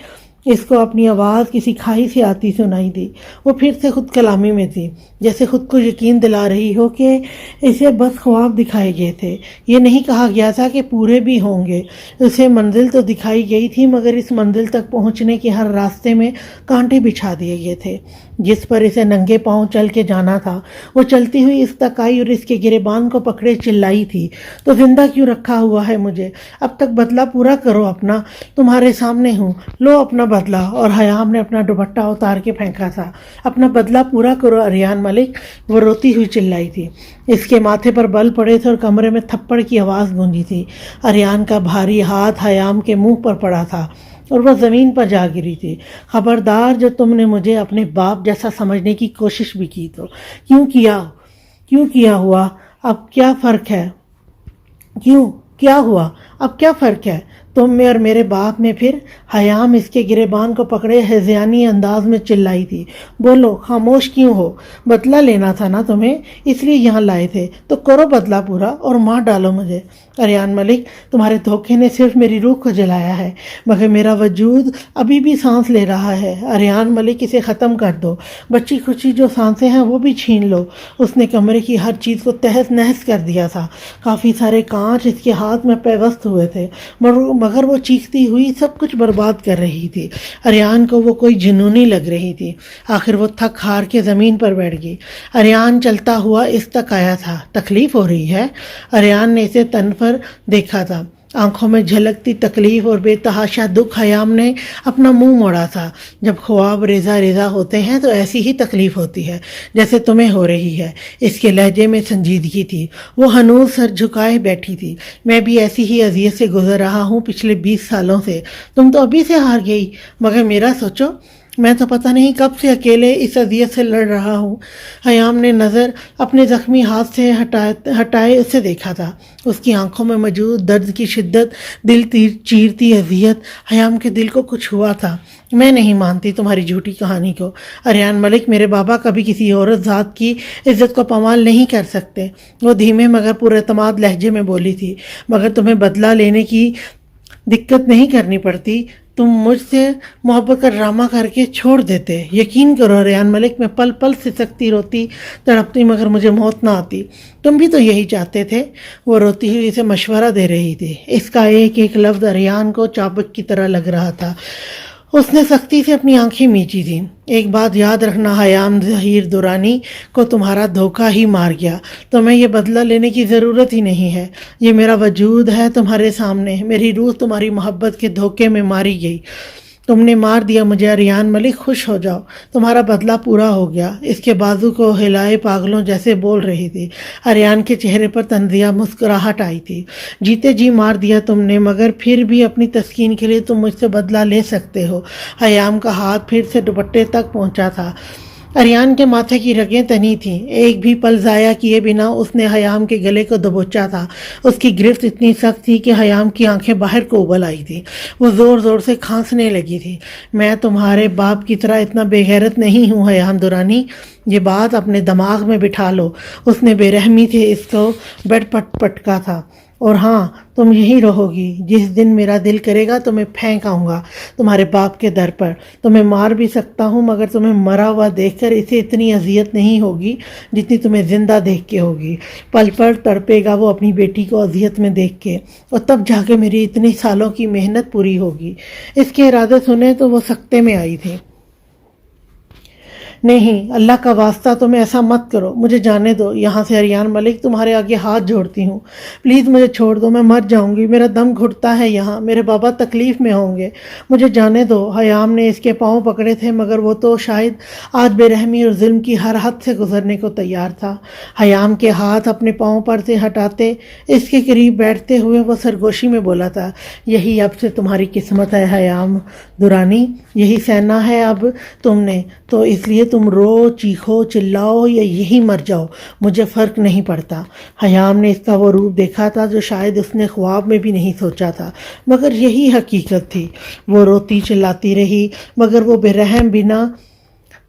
اس کو اپنی آواز کسی کھائی سے آتی سنائی دی۔ وہ پھر سے خود کلامی میں تھی، جیسے خود کو یقین دلا رہی ہو کہ اسے بس خواب دکھائے گئے تھے، یہ نہیں کہا گیا تھا کہ پورے بھی ہوں گے۔ اسے منزل تو دکھائی گئی تھی، مگر اس منزل تک پہنچنے کے ہر راستے میں کانٹے بچھا دیے گئے تھے جس پر اسے ننگے پاؤں چل کے جانا تھا۔ وہ چلتی ہوئی اس تک آئی اور اس کے گریبان کو پکڑے چلائی تھی، تو زندہ کیوں رکھا ہوا ہے مجھے؟ اب تک بدلہ پورا کرو اپنا، تمہارے سامنے ہوں، لو اپنا بدلہ۔ اور حیام نے اپنا دوپٹہ اتار کے پھینکا تھا۔ اپنا بدلہ پورا کرو اریان ملک، وہ روتی ہوئی چلائی تھی۔ اس کے ماتھے پر بل پڑے تھے اور کمرے میں تھپڑ کی آواز گونجی تھی۔ اریان کا بھاری ہاتھ حیام کے منہ پر پڑا تھا اور وہ زمین پر جا گری تھی۔ خبردار، جو تم نے مجھے اپنے باپ جیسا سمجھنے کی کوشش بھی کی تو کیوں کیا ہوا؟ اب کیا فرق ہے؟ کیا ہوا؟ اب کیا فرق ہے تم میں اور میرے باپ میں پھر؟ حیام اس کے گریبان کو پکڑے ہذیانی انداز میں چلائی تھی۔ بولو، خاموش کیوں ہو؟ بدلہ لینا تھا نا تمہیں، اس لیے یہاں لائے تھے، تو کرو بدلہ پورا اور مار ڈالو مجھے۔ اریان ملک، تمہارے دھوکے نے صرف میری روح کو جلایا ہے، مگر میرا وجود ابھی بھی سانس لے رہا ہے۔ اریان ملک، اسے ختم کر دو، بچی کچی جو سانسیں ہیں وہ بھی چھین لو۔ اس نے کمرے کی ہر چیز کو تہس نہس کر دیا تھا۔ کافی سارے کانچ اس کے ہاتھ میں پیوست ہوئے تھے، مگر وہ چیختی ہوئی سب کچھ برباد کر رہی تھی۔ اریان کو وہ کوئی جنونی لگ رہی تھی۔ آخر وہ تھک ہار کے زمین پر بیٹھ گئی۔ اریان چلتا ہوا اس تک آیا تھا۔ تکلیف ہو رہی ہے؟ اریان نے اسے تن پر دیکھا تھا، آنکھوں میں جھلکتی تکلیف اور بے تحاشا دکھ۔ حیام نے اپنا منہ موڑا تھا۔ جب خواب ریزہ ریزہ ہوتے ہیں تو ایسی ہی تکلیف ہوتی ہے جیسے تمہیں ہو رہی ہے۔ اس کے لہجے میں سنجیدگی تھی۔ وہ ہنوز سر جھکائے بیٹھی تھی۔ میں بھی ایسی ہی اذیت سے گزر رہا ہوں پچھلے 20 سالوں سے۔ تم تو ابھی سے ہار گئی، مگر میرا سوچو، میں تو پتہ نہیں کب سے اکیلے اس اذیت سے لڑ رہا ہوں۔ حیام نے نظر اپنے زخمی ہاتھ سے ہٹائے اسے دیکھا تھا۔ اس کی آنکھوں میں موجود درد کی شدت، دل چیرتی اذیت۔ حیام کے دل کو کچھ ہوا تھا۔ میں نہیں مانتی تمہاری جھوٹی کہانی کو اریان ملک۔ میرے بابا کبھی کسی عورت ذات کی عزت کو پامال نہیں کر سکتے۔ وہ دھیمے مگر پر اعتماد لہجے میں بولی تھی۔ مگر تمہیں بدلہ لینے کی دقت نہیں کرنی پڑتی، تم مجھ سے محبت کا ڈرامہ کر کے چھوڑ دیتے۔ یقین کرو اریان ملک، میں پل پل سسکتی روتی تڑپتی، مگر مجھے موت نہ آتی۔ تم بھی تو یہی چاہتے تھے۔ وہ روتی ہوئی اسے مشورہ دے رہی تھی۔ اس کا ایک ایک لفظ اریان کو چابک کی طرح لگ رہا تھا۔ اس نے سختی سے اپنی آنکھیں میچی تھیں۔ ایک بات یاد رکھنا حیام ظہیر درانی کو تمہارا دھوکہ ہی مار گیا، تمہیں یہ بدلہ لینے کی ضرورت ہی نہیں ہے۔ یہ میرا وجود ہے تمہارے سامنے، میری روح تمہاری محبت کے دھوکے میں ماری گئی، تم نے مار دیا مجھے۔ اریان ملک خوش ہو جاؤ، تمہارا بدلہ پورا ہو گیا۔ اس کے بازو کو ہلائے پاگلوں جیسے بول رہی تھی۔ اریان کے چہرے پر طنزیہ مسکراہٹ آئی تھی۔ جیتے جی مار دیا تم نے، مگر پھر بھی اپنی تسکین کے لیے تم مجھ سے بدلہ لے سکتے ہو۔ حیام کا ہاتھ پھر سے دوپٹے تک پہنچا تھا۔ اریان کے ماتھے کی رگیں تنی تھیں۔ ایک بھی پل ضائع کیے بنا اس نے حیام کے گلے کو دبوچا تھا۔ اس کی گرفت اتنی سخت تھی کہ حیام کی آنکھیں باہر کو ابل آئی تھی۔ وہ زور زور سے کھانسنے لگی تھی۔ میں تمہارے باپ کی طرح اتنا بے غیرت نہیں ہوں حیام درانی، یہ بات اپنے دماغ میں بٹھا لو۔ اس نے بے رحمی سے اس کو بیڈ پٹکا تھا۔ اور ہاں، تم یہی رہو گی، جس دن میرا دل کرے گا تمہیں پھینک آؤں گا تمہارے باپ کے در پر۔ تمہیں مار بھی سکتا ہوں، مگر تمہیں مرا ہوا دیکھ کر اسے اتنی اذیت نہیں ہوگی جتنی تمہیں زندہ دیکھ کے ہوگی۔ پل پل تڑپے گا وہ اپنی بیٹی کو اذیت میں دیکھ کے، اور تب جا کے میری اتنے سالوں کی محنت پوری ہوگی۔ اس کے ارادے سنے تو وہ سکتے میں آئی تھی۔ نہیں، اللہ کا واسطہ تم ایسا مت کرو، مجھے جانے دو یہاں سے۔ اریان ملک، تمہارے آگے ہاتھ جوڑتی ہوں، پلیز مجھے چھوڑ دو، میں مر جاؤں گی، میرا دم گھٹتا ہے یہاں، میرے بابا تکلیف میں ہوں گے، مجھے جانے دو۔ حیام نے اس کے پاؤں پکڑے تھے، مگر وہ تو شاید آج بے رحمی اور ظلم کی ہر حد سے گزرنے کو تیار تھا۔ حیام کے ہاتھ اپنے پاؤں پر سے ہٹاتے اس کے قریب بیٹھتے ہوئے وہ سرگوشی میں بولا تھا، یہی اب سے تمہاری قسمت ہے حیام درانی، یہی سہنا ہے اب تم نے، تو اس لیے تم رو، چیخو، چلاؤ یا یہی مر جاؤ، مجھے فرق نہیں پڑتا۔ حیام نے اس کا وہ روپ دیکھا تھا جو شاید اس نے خواب میں بھی نہیں سوچا تھا، مگر یہی حقیقت تھی۔ وہ روتی چلاتی رہی، مگر وہ بے رحم بنا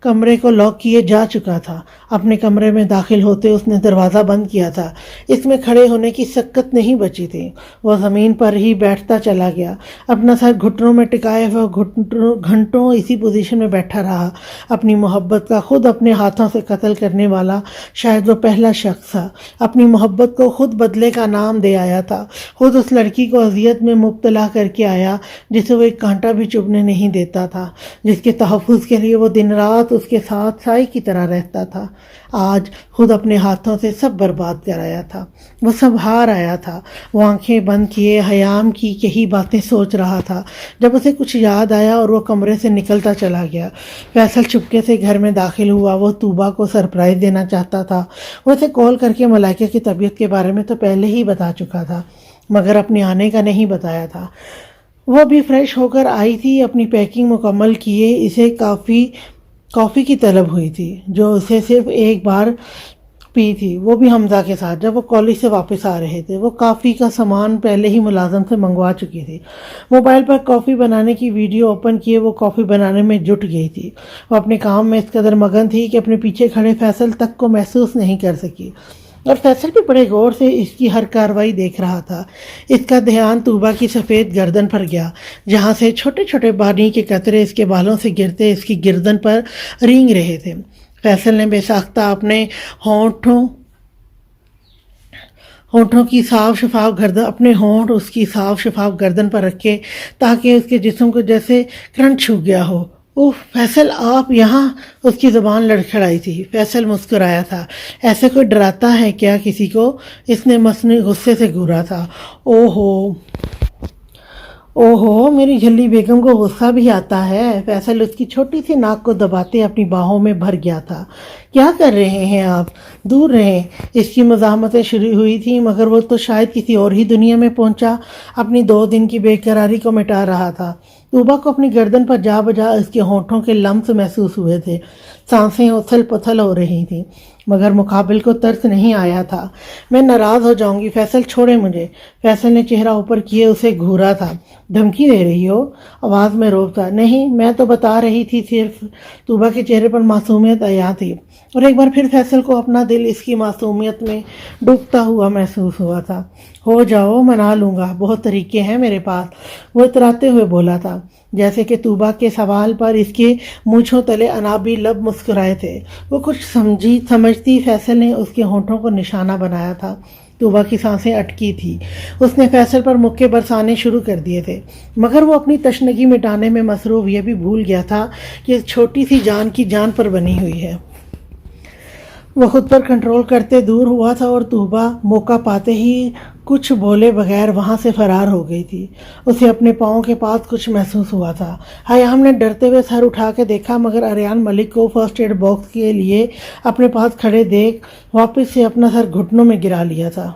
کمرے کو لاک کیے جا چکا تھا۔ اپنے کمرے میں داخل ہوتے اس نے دروازہ بند کیا تھا۔ اس میں کھڑے ہونے کی سکت نہیں بچی تھی۔ وہ زمین پر ہی بیٹھتا چلا گیا، اپنا سر گھٹنوں میں ٹکائے ہوئے گھنٹوں اسی پوزیشن میں بیٹھا رہا۔ اپنی محبت کا خود اپنے ہاتھوں سے قتل کرنے والا شاید وہ پہلا شخص تھا۔ اپنی محبت کو خود بدلے کا نام دے آیا تھا، خود اس لڑکی کو اذیت میں مبتلا کر کے آیا جسے وہ ایک کانٹا بھی چبھنے نہیں دیتا تھا، جس کے تحفظ کے لیے وہ دن رات اس کے ساتھ سائے کی طرح رہتا تھا۔ آج خود اپنے ہاتھوں سے سب برباد کر آیا تھا، وہ سب ہار آیا تھا۔ وہ آنکھیں بند کیے حیام کی یہی باتیں سوچ رہا تھا جب اسے کچھ یاد آیا اور وہ کمرے سے نکلتا چلا گیا۔ فیصل چپکے سے گھر میں داخل ہوا۔ وہ طوبہ کو سرپرائز دینا چاہتا تھا۔ وہ اسے کال کر کے ملائکہ کی طبیعت کے بارے میں تو پہلے ہی بتا چکا تھا، مگر اپنے آنے کا نہیں بتایا تھا۔ وہ بھی فریش ہو کر آئی تھی، اپنی پیکنگ مکمل کیے اسے کافی کی طلب ہوئی تھی جو اسے صرف ایک بار پی تھی، وہ بھی حمزہ کے ساتھ جب وہ کالج سے واپس آ رہے تھے۔ وہ کافی کا سامان پہلے ہی ملازم سے منگوا چکی تھی۔ موبائل پر کافی بنانے کی ویڈیو اوپن کیے وہ کافی بنانے میں جٹ گئی تھی۔ وہ اپنے کام میں اس قدر مگن تھی کہ اپنے پیچھے کھڑے فیصل تک کو محسوس نہیں کر سکی، اور فیصل بھی بڑے غور سے اس کی ہر کارروائی دیکھ رہا تھا۔ اس کا دھیان طوبہ کی سفید گردن پر گیا، جہاں سے چھوٹے چھوٹے پانی کے قطرے اس کے بالوں سے گرتے اس کی گردن پر رینگ رہے تھے۔ فیصل نے بے ساختہ اپنے ہونٹوں کی صاف شفاف گردن پر رکھے تاکہ اس کے جسم کو جیسے کرنٹ چھو گیا ہو۔ اوہ فیصل، آپ یہاں؟ اس کی زبان لڑکھڑائی تھی۔ فیصل مسکرایا تھا۔ ایسے کوئی ڈراتا ہے کیا کسی کو؟ اس نے مصنوعی غصے سے گھورا تھا۔ اوہو، میری جھلی بیگم کو غصہ بھی آتا ہے۔ فیصل اس کی چھوٹی سی ناک کو دباتے اپنی باہوں میں بھر گیا تھا۔ کیا کر رہے ہیں آپ؟ دور رہیں۔ اس کی مزاحمتیں شروع ہوئی تھیں، مگر وہ تو شاید کسی اور ہی دنیا میں پہنچا، اپنی 2 دن کی بے قراری کو مٹا رہا تھا۔ طوبہ کو اپنی گردن پر جا بجا اس کے ہونٹوں کے لمس محسوس ہوئے تھے۔ سانسیں اتھل پتھل ہو رہی تھیں، مگر مقابل کو ترس نہیں آیا تھا۔ میں ناراض ہو جاؤں گی، فیصل چھوڑے مجھے۔ فیصل نے چہرہ اوپر کیے اسے گھورا تھا۔ دھمکی دے رہی ہو؟ آواز میں روب تھا۔ نہیں، میں تو بتا رہی تھی صرف۔ طوبہ کے چہرے پر معصومیت عیاں تھی، اور ایک بار پھر فیصل کو اپنا دل اس کی معصومیت میں ڈوبتا ہوا محسوس ہوا تھا۔ ہو جاؤ، منا لوں گا، بہت طریقے ہیں میرے پاس، وہ اتراتے ہوئے بولا تھا، جیسے کہ طوبہ کے سوال پر اس کے مونچھوں تلے انابی لب مسکرائے تھے۔ وہ کچھ سمجھتی فیصل نے اس کے ہونٹوں کو نشانہ بنایا تھا۔ طوبہ کی سانسیں اٹکی تھی۔ اس نے فیصل پر مکے برسانے شروع کر دیے تھے، مگر وہ اپنی تشنگی مٹانے میں مصروف یہ بھی بھول گیا تھا کہ اس چھوٹی سی جان کی جان پر بنی ہوئی ہے۔ وہ خود پر کنٹرول کرتے دور ہوا تھا اور طوبہ موقع پاتے ہی کچھ بولے بغیر وہاں سے فرار ہو گئی تھی۔ اسے اپنے پاؤں کے پاس کچھ محسوس ہوا تھا۔ حیام نے ڈرتے ہوئے سر اٹھا کے دیکھا، مگر اریان ملک کو فرسٹ ایڈ باکس کے لیے اپنے پاس کھڑے دیکھ واپس سے اپنا سر گھٹنوں میں گرا لیا تھا۔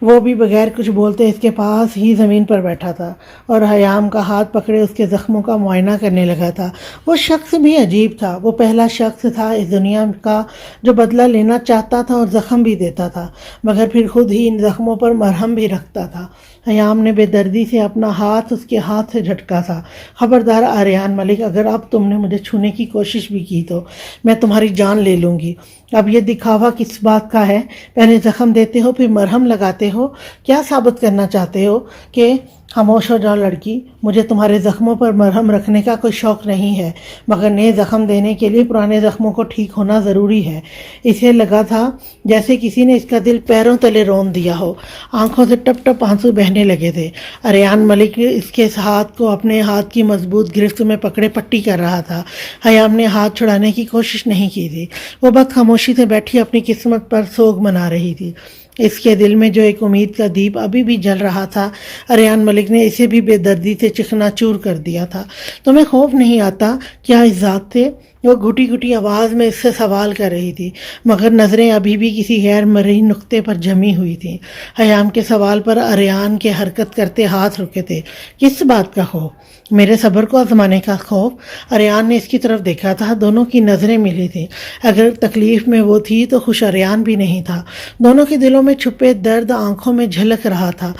وہ بھی بغیر کچھ بولتے اس کے پاس ہی زمین پر بیٹھا تھا اور حیام کا ہاتھ پکڑے اس کے زخموں کا معائنہ کرنے لگا تھا۔ وہ شخص بھی عجیب تھا۔ وہ پہلا شخص تھا اس دنیا کا جو بدلہ لینا چاہتا تھا اور زخم بھی دیتا تھا، مگر پھر خود ہی ان زخموں پر مرہم بھی رکھتا تھا۔ حیام نے بے دردی سے اپنا ہاتھ اس کے ہاتھ سے جھٹکا تھا۔ خبردار اریان ملک، اگر اب تم نے مجھے چھونے کی کوشش بھی کی تو میں تمہاری جان لے لوں گی۔ اب یہ دکھاوا کس بات کا ہے؟ پہلے زخم دیتے ہو پھر مرہم لگاتے ہو۔ کیا ثابت کرنا چاہتے ہو کہ خاموش ہو جاؤ لڑکی، مجھے تمہارے زخموں پر مرہم رکھنے کا کوئی شوق نہیں ہے، مگر نئے زخم دینے کے لیے پرانے زخموں کو ٹھیک ہونا ضروری ہے۔ اسے لگا تھا جیسے کسی نے اس کا دل پیروں تلے رون دیا ہو۔ آنکھوں سے ٹپ ٹپ آنسو بہنے لگے تھے۔ اریان ملک اس کے ہاتھ کو اپنے ہاتھ کی مضبوط گرفت میں پکڑے پٹی کر رہا تھا۔ حیام نے ہاتھ چھڑانے کی کوشش نہیں کی تھی۔ وہ بس خاموشی سے بیٹھی اپنی قسمت پر سوگ منا رہی تھی۔ اس کے دل میں جو ایک امید کا دیپ ابھی بھی جل رہا تھا، اریان ملک نے اسے بھی بے دردی سے چکنا چور کر دیا تھا۔ تمہیں خوف نہیں آتا کیا اس ذات سے؟ وہ گھٹی گھٹی آواز میں اس سے سوال کر رہی تھی، مگر نظریں ابھی بھی کسی غیر مرئی نقطے پر جمی ہوئی تھیں۔ حیام کے سوال پر اریان کے حرکت کرتے ہاتھ رکے تھے۔ کس بات کا خوف؟ میرے صبر کو آزمانے کا خوف؟ اریان نے اس کی طرف دیکھا تھا۔ دونوں کی نظریں ملی تھیں۔ اگر تکلیف میں وہ تھی تو خوش اریان بھی نہیں تھا۔ دونوں کے دلوں میں چھپے درد آنکھوں میں جھلک رہا تھا۔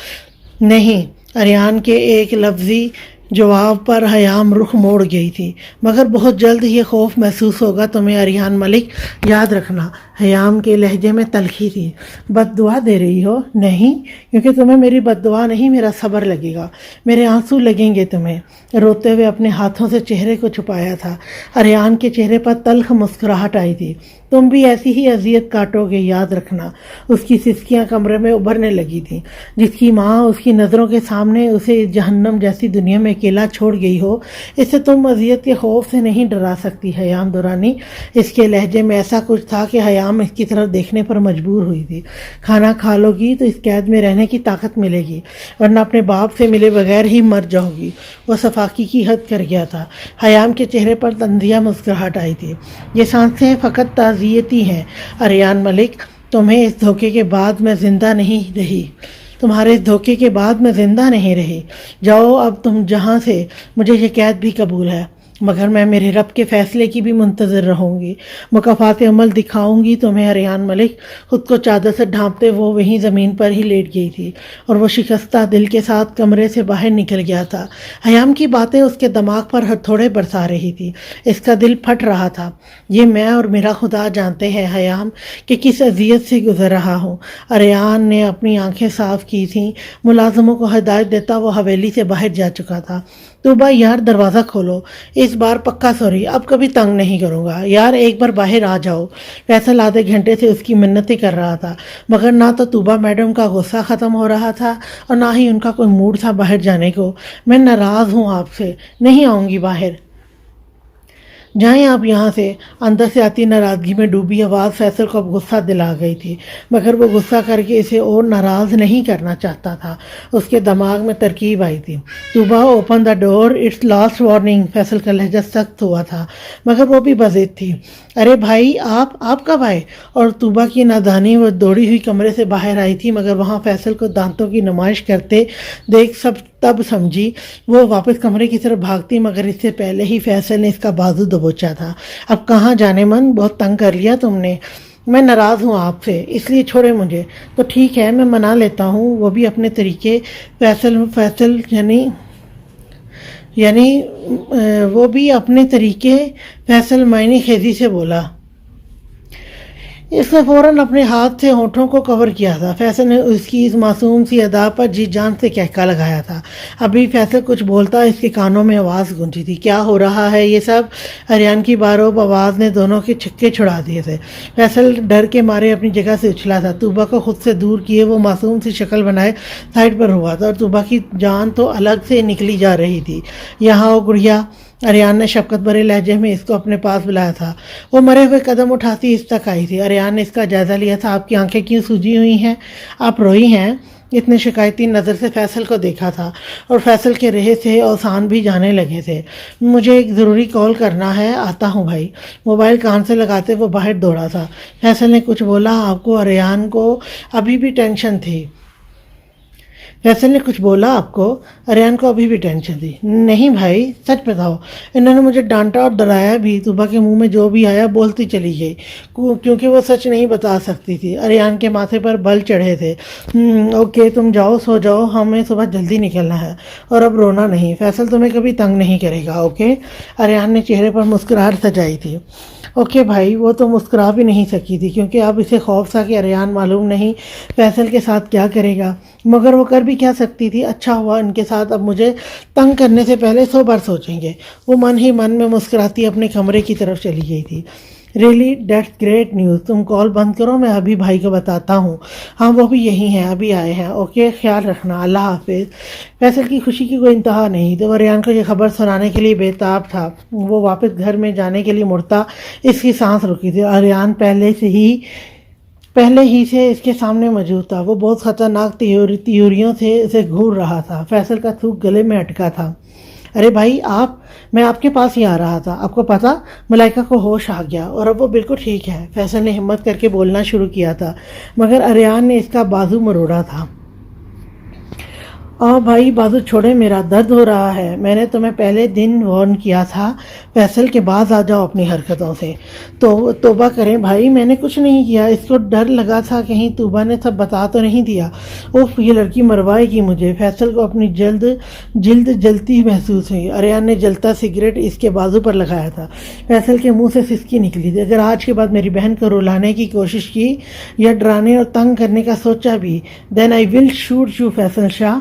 نہیں، اریان کے ایک لفظی جواب پر حیام رخ موڑ گئی تھی۔ مگر بہت جلد یہ خوف محسوس ہوگا تمہیں اریان ملک، یاد رکھنا۔ حیام کے لہجے میں تلخی تھی۔ بد دعا دے رہی ہو؟ نہیں، کیونکہ تمہیں میری بد دعا نہیں، میرا صبر لگے گا، میرے آنسو لگیں گے تمہیں۔ روتے ہوئے اپنے ہاتھوں سے چہرے کو چھپایا تھا۔ اریان کے چہرے پر تلخ مسکراہٹ آئی تھی۔ تم بھی ایسی ہی اذیت کاٹو گے، یاد رکھنا۔ اس کی سسکیاں کمرے میں ابھرنے لگی تھیں۔ جس کی ماں اس کی نظروں کے سامنے اسے اس جہنم جیسی دنیا میں اکیلا چھوڑ گئی ہو، اس سے تم اذیت کے خوف سے نہیں ڈرا سکتی حیام دورانی۔ اس کے لہجے میں ایسا کچھ تھا کہ حیام اس کی طرف دیکھنے پر مجبور ہوئی تھی۔ کھانا کھا لو گی تو اس قید میں رہنے کی طاقت ملے گی، ورنہ اپنے باپ سے ملے بغیر ہی مر جاؤ گی۔ وہ صفاقی کی حد کر گیا تھا۔ حیام کے چہرے پر طنزیہ مسکراہٹ آئی تھی۔ یہ سانسیں فقط تعزیتی ہیں اریان ملک، تمہیں اس دھوکے کے بعد میں زندہ نہیں رہی، تمہارے اس دھوکے کے بعد میں زندہ نہیں رہی۔ جاؤ اب تم جہاں سے، مجھے یہ قید بھی قبول ہے، مگر میں میرے رب کے فیصلے کی بھی منتظر رہوں گی۔ مکافات عمل دکھاؤں گی تمہیں اریان ملک۔ خود کو چادر سے ڈھانپتے وہ وہیں زمین پر ہی لیٹ گئی تھی اور وہ شکستہ دل کے ساتھ کمرے سے باہر نکل گیا تھا۔ حیام کی باتیں اس کے دماغ پر ہتھوڑے برسا رہی تھی۔ اس کا دل پھٹ رہا تھا۔ یہ میں اور میرا خدا جانتے ہیں حیام کہ کس اذیت سے گزر رہا ہوں۔ اریان نے اپنی آنکھیں صاف کی تھیں۔ ملازموں کو ہدایت دیتا وہ حویلی سے باہر جا چکا تھا۔ طوبہ یار دروازہ کھولو، اس بار پکا سوری، اب کبھی تنگ نہیں کروں گا یار، ایک بار باہر آ جاؤ۔ فیصل آدھے گھنٹے سے اس کی منتیں کر رہا تھا، مگر نہ تو طوبہ میڈم کا غصہ ختم ہو رہا تھا اور نہ ہی ان کا کوئی موڈ تھا باہر جانے کو۔ میں ناراض ہوں آپ سے، نہیں آؤں گی باہر، جائیں آپ یہاں سے۔ اندر سے آتی ناراضگی میں ڈوبی آواز فیصل کو اب غصہ دلا گئی تھی، مگر وہ غصہ کر کے اسے اور ناراض نہیں کرنا چاہتا تھا۔ اس کے دماغ میں ترکیب آئی تھی، Tuba open the door, it's last warning. Faisal کا لہجہ سخت ہوا تھا، مگر وہ بھی بضد تھی۔ ارے بھائی، آپ کب آئے؟ اور طوبہ کی نادانی وہ دوڑی ہوئی کمرے سے باہر آئی تھی، مگر وہاں فیصل کو دانتوں کی نمائش کرتے دیکھ سب تب سمجھی۔ وہ واپس کمرے کی طرف بھاگتی، مگر اس سے پہلے ہی فیصل نے اس کا بازو دبوچا تھا۔ اب کہاں جانے من، بہت تنگ کر لیا تم نے، میں ناراض ہوں آپ سے، اس لیے چھوڑے مجھے۔ تو ٹھیک ہے، میں منا لیتا ہوں، وہ بھی اپنے طریقے۔ فیصل یعنی وہ بھی اپنے طریقے، فیصل معنی خیزی سے بولا۔ اس نے فوراً اپنے ہاتھ سے ہونٹوں کو کور کیا تھا۔ فیصل نے اس کی اس معصوم سی ادا پر جی جان سے کہکا لگایا تھا۔ ابھی فیصل کچھ بولتا اس کے کانوں میں آواز گونجی تھی، کیا ہو رہا ہے یہ سب؟ اریان کی باروب آواز نے دونوں کے چھکے چھڑا دیے تھے۔ فیصل ڈر کے مارے اپنی جگہ سے اچھلا تھا۔ طوبا کو خود سے دور کیے وہ معصوم سی شکل بنائے سائڈ پر ہوا تھا اور طوبا کی جان تو الگ سے نکلی جا رہی تھی۔ یہاں ہو گڑیا، اریان نے شفقت بھرے لہجے میں اس کو اپنے پاس بلایا تھا۔ وہ مرے ہوئے قدم اٹھاتی اس تک آئی تھی۔ اریان نے اس کا جائزہ لیا تھا۔ آپ کی آنکھیں کیوں سوجی ہوئی ہیں؟ آپ روئی ہیں؟ اتنے شکایتی نظر سے فیصل کو دیکھا تھا اور فیصل کے رہے سے اوسان بھی جانے لگے تھے۔ مجھے ایک ضروری کال کرنا ہے، آتا ہوں بھائی۔ موبائل کان سے لگاتے وہ باہر دوڑا تھا۔ فیصل نے کچھ بولا آپ کو؟ اریان کو ابھی بھی ٹینشن تھی۔ فیصل نے کچھ بولا آپ کو؟ اریان کو ابھی بھی ٹینشن تھی۔ نہیں بھائی سچ بتاؤ۔ انہوں نے مجھے ڈانٹا اور ڈرایا بھی۔ طوبا کے منہ میں جو بھی آیا بولتی چلی گئی کیونکہ وہ سچ نہیں بتا سکتی تھی۔ اریان کے ماتھے پر بل چڑھے تھے۔ اوکے تم جاؤ، سو جاؤ، ہمیں صبح جلدی نکلنا ہے اور اب رونا نہیں۔ فیصل تمہیں کبھی تنگ نہیں کرے گا، اوکے؟ اریان نے چہرے پر مسکراہٹ سجائی تھی۔ اوکے بھائی۔ وہ تو مسکرا بھی نہیں سکی تھی کیونکہ اب اسے خوف تھا کہ اریان معلوم نہیں فیصل کے ساتھ کیا کرے گا، مگر وہ کر بھی کیا سکتی تھی۔ اچھا ہوا ان کے ساتھ اب مجھے تنگ کرنے سے پہلے 100 بار سوچیں گے۔ وہ من ہی من میں مسکراتی اپنے کمرے کی طرف چلی گئی تھی۔ Really that's great news. تم کال بند کرو، میں ابھی بھائی کو بتاتا ہوں۔ ہاں وہ بھی یہی ہیں، ابھی آئے ہیں۔ اوکے خیال رکھنا، اللہ حافظ۔ فیصل کی خوشی کی کوئی انتہا نہیں تو اریان کو یہ خبر سنانے کے لیے بے تاب تھا۔ وہ واپس گھر میں جانے کے لیے مڑتا اس کی سانس رکی تھی۔ اریان پہلے ہی سے اس کے سامنے موجود تھا۔ وہ بہت خطرناک تیوریوں سے اسے گھور رہا تھا۔ فیصل کا تھوک گلے میں اٹکا تھا۔ ارے بھائی میں آپ کے پاس ہی آ رہا تھا، آپ کو پتا؟ ملائکہ کو ہوش آ گیا اور اب وہ بالکل ٹھیک ہے۔ فیصل نے ہمت کر کے بولنا شروع کیا تھا مگر اریان نے اس کا بازو مروڑا تھا۔ بھائی بازو چھوڑے میرا، درد ہو رہا ہے۔ میں نے تمہیں پہلے دن وارن کیا تھا فیصل کے بعد آ جاؤ اپنی حرکتوں سے۔ تو توبہ کریں بھائی، میں نے کچھ نہیں کیا۔ اس کو ڈر لگا تھا کہیں طوبا نے سب بتا تو نہیں دیا۔ یہ لڑکی مروائے گی مجھے۔ فیصل کو اپنی جلد جلتی محسوس ہوئی۔ اریان نے جلتا سگریٹ اس کے بازو پر لگایا تھا۔ فیصل کے منہ سے سسکی نکلی تھی۔ اگر آج کے بعد میری بہن کو رلانے کی کوشش کی یا ڈرانے اور تنگ کرنے کا سوچا بھی دین آئی ول شوٹ یو فیصل شاہ۔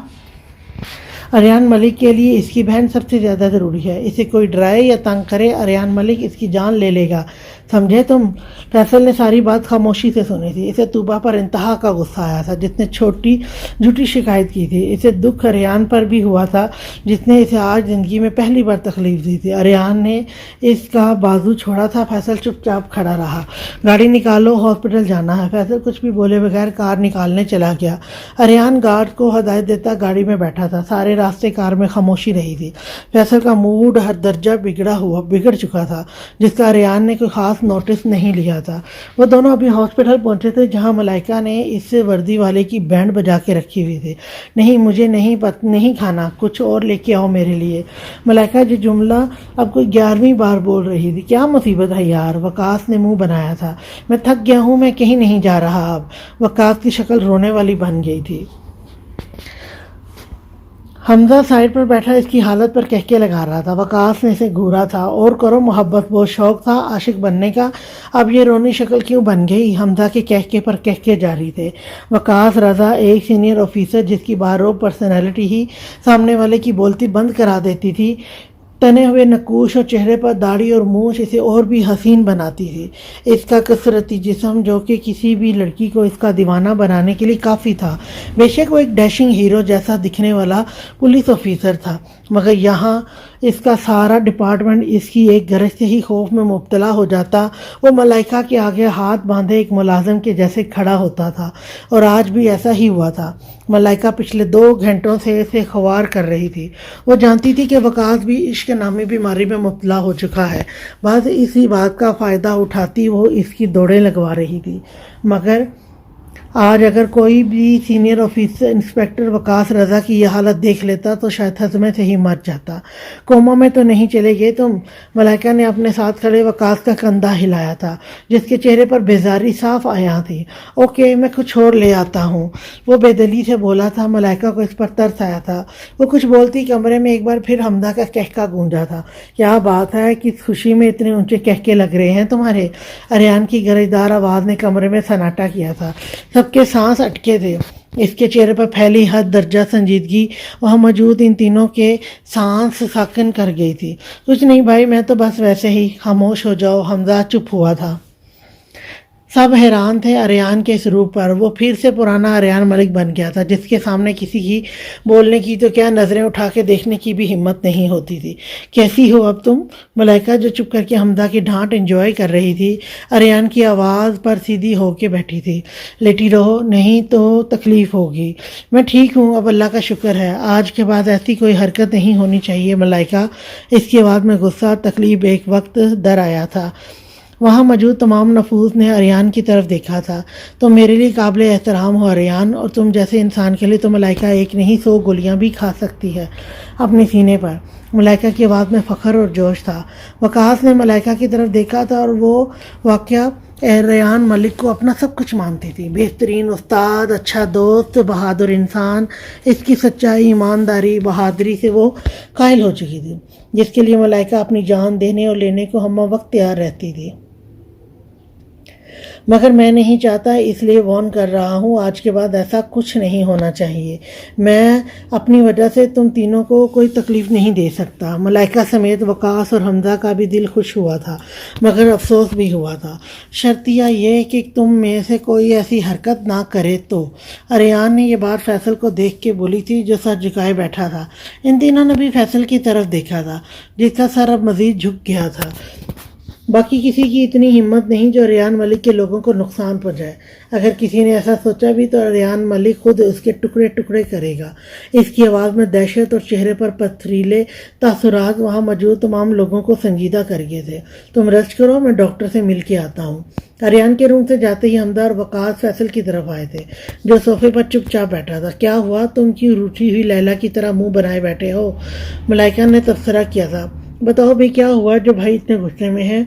اریان ملک کے لیے اس کی بہن سب سے زیادہ ضروری ہے۔ اسے کوئی ڈرائے یا تنگ کرے، اریان ملک اس کی جان لے لے گا، سمجھے تم؟ فیصل نے ساری بات خاموشی سے سنی تھی۔ اسے طوبا پر انتہا کا غصہ آیا تھا جس نے جھوٹی شکایت کی تھی۔ اسے دکھ اریان پر بھی ہوا تھا جس نے اسے آج زندگی میں پہلی بار تکلیف دی تھی۔ اریان نے اس کا بازو چھوڑا تھا۔ فیصل چپ چاپ کھڑا رہا۔ گاڑی نکالو، ہاسپٹل جانا ہے۔ فیصل کچھ بھی بولے بغیر کار نکالنے چلا گیا۔ اریان گارڈ کو ہدایت دیتا گاڑی میں بیٹھا تھا۔ سارے راستے کار میں خاموشی رہی تھی۔ فیصل کا موڈ ہر درجہ بگڑ چکا تھا جس کا اریان نے کوئی خاص نوٹس نہیں لیا تھا۔ وہ دونوں ابھی ہاسپٹل پہنچے تھے جہاں ملائکہ نے اس وردی والے کی بینڈ بجا کے رکھی ہوئی تھی۔ نہیں مجھے نہیں کھانا، کچھ اور لے کے آؤ میرے لیے۔ ملائکہ جو جملہ اب کوئی 11ویں بار بول رہی تھی۔ کیا مصیبت ہے یار، وقاص نے منہ بنایا تھا۔ میں تھک گیا ہوں، میں کہیں نہیں جا رہا اب۔ وقاص کی شکل رونے والی بن گئی تھی۔ حمزہ سائڈ پر بیٹھا اس کی حالت پر کہکے لگا رہا تھا۔ وقاص نے اسے گھورا تھا۔ اور کرو محبت، بہت شوق تھا عاشق بننے کا، اب یہ رونی شکل کیوں بن گئی؟ حمزہ کے کہکے پر کہکے جاری تھے۔ وقاص رضا ایک سینئر آفیسر جس کی باروب پرسنالٹی ہی سامنے والے کی بولتی بند کرا دیتی تھی، تنے ہوئے نقوش اور چہرے پر داڑھی اور مونچھ اسے اور بھی حسین بناتی تھی۔ اس کا کثرتی جسم جو کہ کسی بھی لڑکی کو اس کا دیوانہ بنانے کے لیے کافی تھا۔ بے شک وہ ایک ڈیشنگ ہیرو جیسا دکھنے والا پولیس آفیسر تھا مگر یہاں اس کا سارا ڈپارٹمنٹ اس کی ایک گرج سے ہی خوف میں مبتلا ہو جاتا۔ وہ ملائکہ کے آگے ہاتھ باندھے ایک ملازم کے جیسے کھڑا ہوتا تھا اور آج بھی ایسا ہی ہوا تھا۔ ملائکہ پچھلے 2 گھنٹوں سے اسے خوار کر رہی تھی۔ وہ جانتی تھی کہ وقاص بھی عشق نامی بیماری میں مبتلا ہو چکا ہے، بس اسی بات کا فائدہ اٹھاتی وہ اس کی دوڑیں لگوا رہی تھی۔ مگر آج اگر کوئی بھی سینئر آفیسر انسپیکٹر وقاص رضا کی یہ حالت دیکھ لیتا تو شاید ہضمے سے ہی مر جاتا۔ کوما میں تو نہیں چلے گئے تم؟ ملائکہ نے اپنے ساتھ کھڑے وقاص کا کندھا ہلایا تھا جس کے چہرے پر بیزاری صاف عیاں تھی۔ اوکے، میں کچھ اور لے آتا ہوں، وہ بے دلی سے بولا تھا۔ ملائکہ کو اس پر ترس آیا تھا۔ وہ کچھ بولتی کمرے میں ایک بار پھر حمدہ کا کہکہ گونجا تھا۔ کیا بات ہے، کس خوشی میں اتنے اونچے کہکے لگ رہے ہیں تمہارے؟ اریان کی گرجدار آواز نے کمرے میں سناٹا کیا تھا۔ سب کے سانس اٹکے تھے۔ اس کے چہرے پر پھیلی حد درجہ سنجیدگی وہاں موجود ان تینوں کے سانس ساکن کر گئی تھی۔ کچھ نہیں بھائی، میں تو بس ویسے ہی۔ خاموش ہو جاؤ، حمزہ چپ ہوا تھا۔ سب حیران تھے اریان کے اس روپ پر۔ وہ پھر سے پرانا اریان ملک بن گیا تھا جس کے سامنے کسی کی بولنے کی تو کیا نظریں اٹھا کے دیکھنے کی بھی ہمت نہیں ہوتی تھی۔ کیسی ہو اب تم؟ ملائکہ جو چپ کر کے حمزہ کی ڈانٹ انجوائے کر رہی تھی اریان کی آواز پر سیدھی ہو کے بیٹھی تھی۔ لیٹی رہو، نہیں تو تکلیف ہوگی۔ میں ٹھیک ہوں، اب اللہ کا شکر ہے۔ آج کے بعد ایسی کوئی حرکت نہیں ہونی چاہیے ملائکہ۔ اس کی آواز میں غصہ اور تکلیف ایک وقت در آیا تھا۔ وہاں موجود تمام نفوس نے اریان کی طرف دیکھا تھا۔ تم میرے لیے قابل احترام ہو اریان، اور تم جیسے انسان کے لیے تو ملائکہ ایک نہیں 100 گولیاں بھی کھا سکتی ہے اپنے سینے پر۔ ملائکہ کی آواز میں فخر اور جوش تھا۔ وقاص نے ملائکہ کی طرف دیکھا تھا اور وہ واقعہ اریان ملک کو اپنا سب کچھ مانتی تھی۔ بہترین استاد، اچھا دوست، بہادر انسان۔ اس کی سچائی، ایمانداری، بہادری سے وہ قائل ہو چکی تھی، جس کے لیے ملائکہ اپنی جان دینے اور لینے کو ہمہ وقت تیار رہتی تھی۔ مگر میں نہیں چاہتا، اس لیے وارن کر رہا ہوں، آج کے بعد ایسا کچھ نہیں ہونا چاہیے۔ میں اپنی وجہ سے تم تینوں کو کوئی تکلیف نہیں دے سکتا۔ ملائکہ سمیت وقاص اور حمزہ کا بھی دل خوش ہوا تھا، مگر افسوس بھی ہوا تھا۔ شرطیہ یہ کہ تم میں سے کوئی ایسی حرکت نہ کرے تو۔ اریان نے یہ بات فیصل کو دیکھ کے بولی تھی جو سر جھکائے بیٹھا تھا۔ ان تینوں نے بھی فیصل کی طرف دیکھا تھا جس کا سر اب مزید جھک گیا تھا۔ باقی کسی کی اتنی ہمت نہیں جو اریان ملک کے لوگوں کو نقصان پہنچائے۔ اگر کسی نے ایسا سوچا بھی تو اریان ملک خود اس کے ٹکڑے ٹکڑے کرے گا۔ اس کی آواز میں دہشت اور چہرے پر پتھریلے تاثرات وہاں موجود تمام لوگوں کو سنجیدہ کر گئے تھے۔ تم ریسٹ کرو، میں ڈاکٹر سے مل کے آتا ہوں۔ اریان کے روم سے جاتے ہی حمزہ اور وقاص فیصل کی طرف آئے تھے جو صوفے پر چپ چاپ بیٹھا تھا۔ کیا ہوا؟ تم کیوں روٹھی ہوئی لیلا کی طرح منہ بنائے بیٹھے ہو؟ ملائکہ نے تبصرہ کیا تھا۔ بتاؤ بھی کیا ہوا جو بھائی اتنے غصے میں ہے؟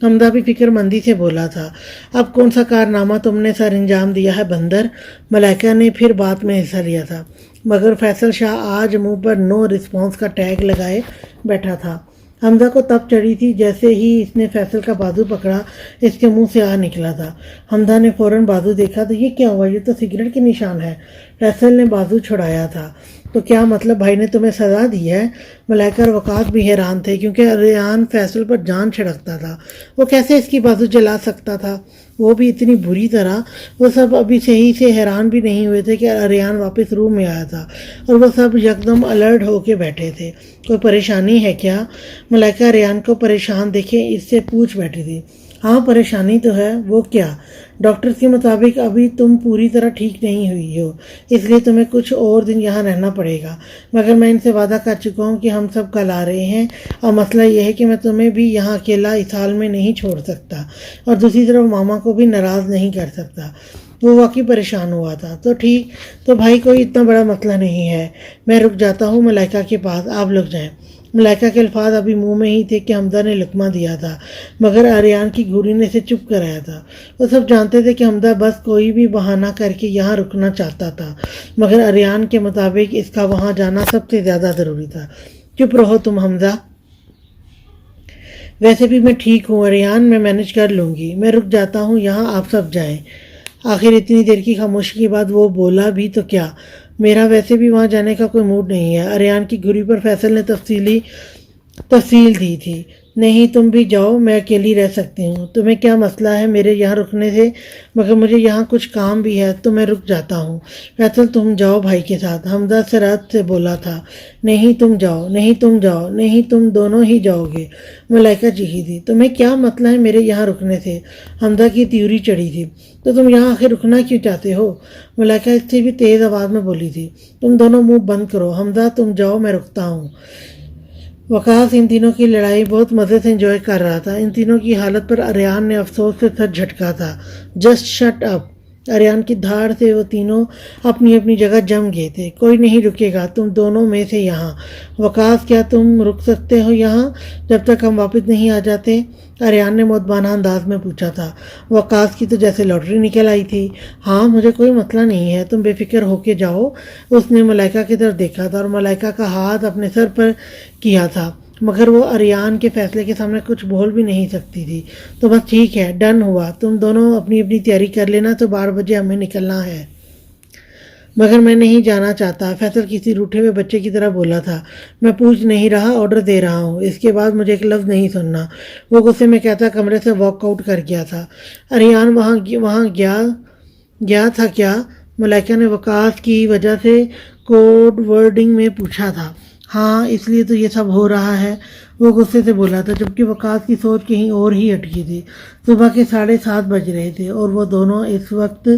حمزہ بھی فکر مندی سے بولا تھا۔ اب کون سا کارنامہ تم نے سر انجام دیا ہے بندر؟ ملائکہ نے پھر بات میں حصہ لیا تھا، مگر فیصل شاہ آج منہ پر نو رسپانس کا ٹیگ لگائے بیٹھا تھا۔ حمزہ کو تب چڑھی تھی جیسے ہی اس نے فیصل کا بازو پکڑا اس کے منہ سے آ نکلا تھا۔ حمزہ نے فوراً بازو دیکھا تو یہ کیا ہوا؟ یہ تو سگریٹ کے نشان ہے۔ فیصل نے بازو چھڑایا تھا۔ تو کیا مطلب بھائی نے تمہیں سزا دی ہے؟ ملائکہ اور وقاص بھی حیران تھے کیونکہ اریان فیصل پر جان چھڑکتا تھا۔ وہ کیسے اس کی بازو جلا سکتا تھا، وہ بھی اتنی بری طرح؟ وہ سب ابھی صحیح سے حیران بھی نہیں ہوئے تھے کہ اریان واپس روم میں آیا تھا اور وہ سب یکدم الرٹ ہو کے بیٹھے تھے۔ کوئی پریشانی ہے کیا؟ ملائکہ اریان کو پریشان دیکھے اس سے پوچھ بیٹھی تھی۔ ہاں پریشانی تو ہے۔ وہ کیا؟ ڈاکٹر کے مطابق ابھی تم پوری طرح ٹھیک نہیں ہوئی ہو، اس لیے تمہیں کچھ اور دن یہاں رہنا پڑے گا، مگر میں ان سے وعدہ کر چکا ہوں کہ ہم سب کل آ رہے ہیں، اور مسئلہ یہ ہے کہ میں تمہیں بھی یہاں اکیلا اس حال میں نہیں چھوڑ سکتا، اور دوسری طرف ماما کو بھی ناراض نہیں کر سکتا۔ وہ واقعی پریشان ہوا تھا۔ تو ٹھیک، تو بھائی کوئی اتنا بڑا مسئلہ نہیں ہے، میں رک جاتا ہوں ملائکہ کے پاس، آپ لوگ جائیں۔ ملائکہ کے الفاظ ابھی منہ میں ہی تھے کہ حمزہ نے لقمہ دیا تھا، مگر اریان کی گھوڑی نے اسے چپ کرایا تھا۔ وہ سب جانتے تھے کہ حمزہ بس کوئی بھی بہانہ کر کے یہاں رکنا چاہتا تھا، مگر اریان کے مطابق اس کا وہاں جانا سب سے زیادہ ضروری تھا۔ چپ رہو تم حمزہ، ویسے بھی میں ٹھیک ہوں اریان، میں مینج کر لوں گی، میں رک جاتا ہوں یہاں، آپ سب جائیں۔ آخر اتنی دیر کی خاموشی کے بعد وہ بولا بھی تو کیا، میرا ویسے بھی وہاں جانے کا کوئی موڈ نہیں ہے۔ اریان کی گھڑی پر فیصل نے تفصیل دی تھی۔ نہیں تم بھی جاؤ، میں اکیلی رہ سکتی ہوں، تمہیں کیا مسئلہ ہے میرے یہاں رکنے سے؟ مگر مجھے یہاں کچھ کام بھی ہے تو میں رک جاتا ہوں۔ فیصل تم جاؤ بھائی کے ساتھ، حمزہ سرعت سے بولا تھا۔ نہیں تم جاؤ، نہیں تم جاؤ، نہیں تم دونوں ہی جاؤ گے، ملائکہ چیخی تھی۔ تمہیں کیا مسئلہ ہے میرے یہاں رکنے سے؟ حمزہ کی تیوری چڑھی تھی۔ تو تم یہاں آخر رکنا کیوں چاہتے ہو؟ ملائکہ اس سے بھی تیز آواز میں بولی تھی۔ تم دونوں منہ بند کرو، حمزہ تم جاؤ، میں رکتا ہوں۔ وقاص ان تینوں کی لڑائی بہت مزے سے انجوائے کر رہا تھا۔ ان تینوں کی حالت پر اریان نے افسوس سے سر جھٹکا تھا۔ جسٹ شٹ اپ، اریان کی دھاڑ سے وہ تینوں اپنی اپنی جگہ جم گئے تھے۔ کوئی نہیں رکے گا تم دونوں میں سے یہاں۔ وقاص کیا تم رک سکتے ہو یہاں جب تک ہم واپس نہیں آ جاتے؟ اریان نے مدبانہ انداز میں پوچھا تھا۔ وقاص کی تو جیسے لاٹری نکل آئی تھی۔ ہاں مجھے کوئی مسئلہ نہیں ہے، تم بے فکر ہو کے جاؤ۔ اس نے ملائکہ کی طرف دیکھا تھا اور ملائکہ کا ہاتھ اپنے سر پر کیا تھا، مگر وہ اریان کے فیصلے کے سامنے کچھ بول بھی نہیں سکتی تھی۔ تو بس ٹھیک ہے، ڈن ہوا، تم دونوں اپنی اپنی تیاری کر لینا، تو 12 بجے ہمیں نکلنا ہے۔ مگر میں نہیں جانا چاہتا، فیصل کسی روٹھے ہوئے بچے کی طرح بولا تھا۔ میں پوچھ نہیں رہا، آرڈر دے رہا ہوں، اس کے بعد مجھے ایک لفظ نہیں سننا۔ وہ غصے میں کہتا کمرے سے واک آؤٹ کر گیا تھا۔ اریان وہاں گیا تھا کیا؟ ملائکہ نے وقاص کی وجہ سے کوڈ ورڈنگ میں پوچھا تھا۔ ہاں اس لیے تو یہ سب ہو رہا ہے، وہ غصے سے بولا تھا، جبکہ وقاص کی سوچ کہیں اور ہی اٹکی تھی۔ صبح کے 7:30 بج رہے تھے اور وہ دونوں اس وقت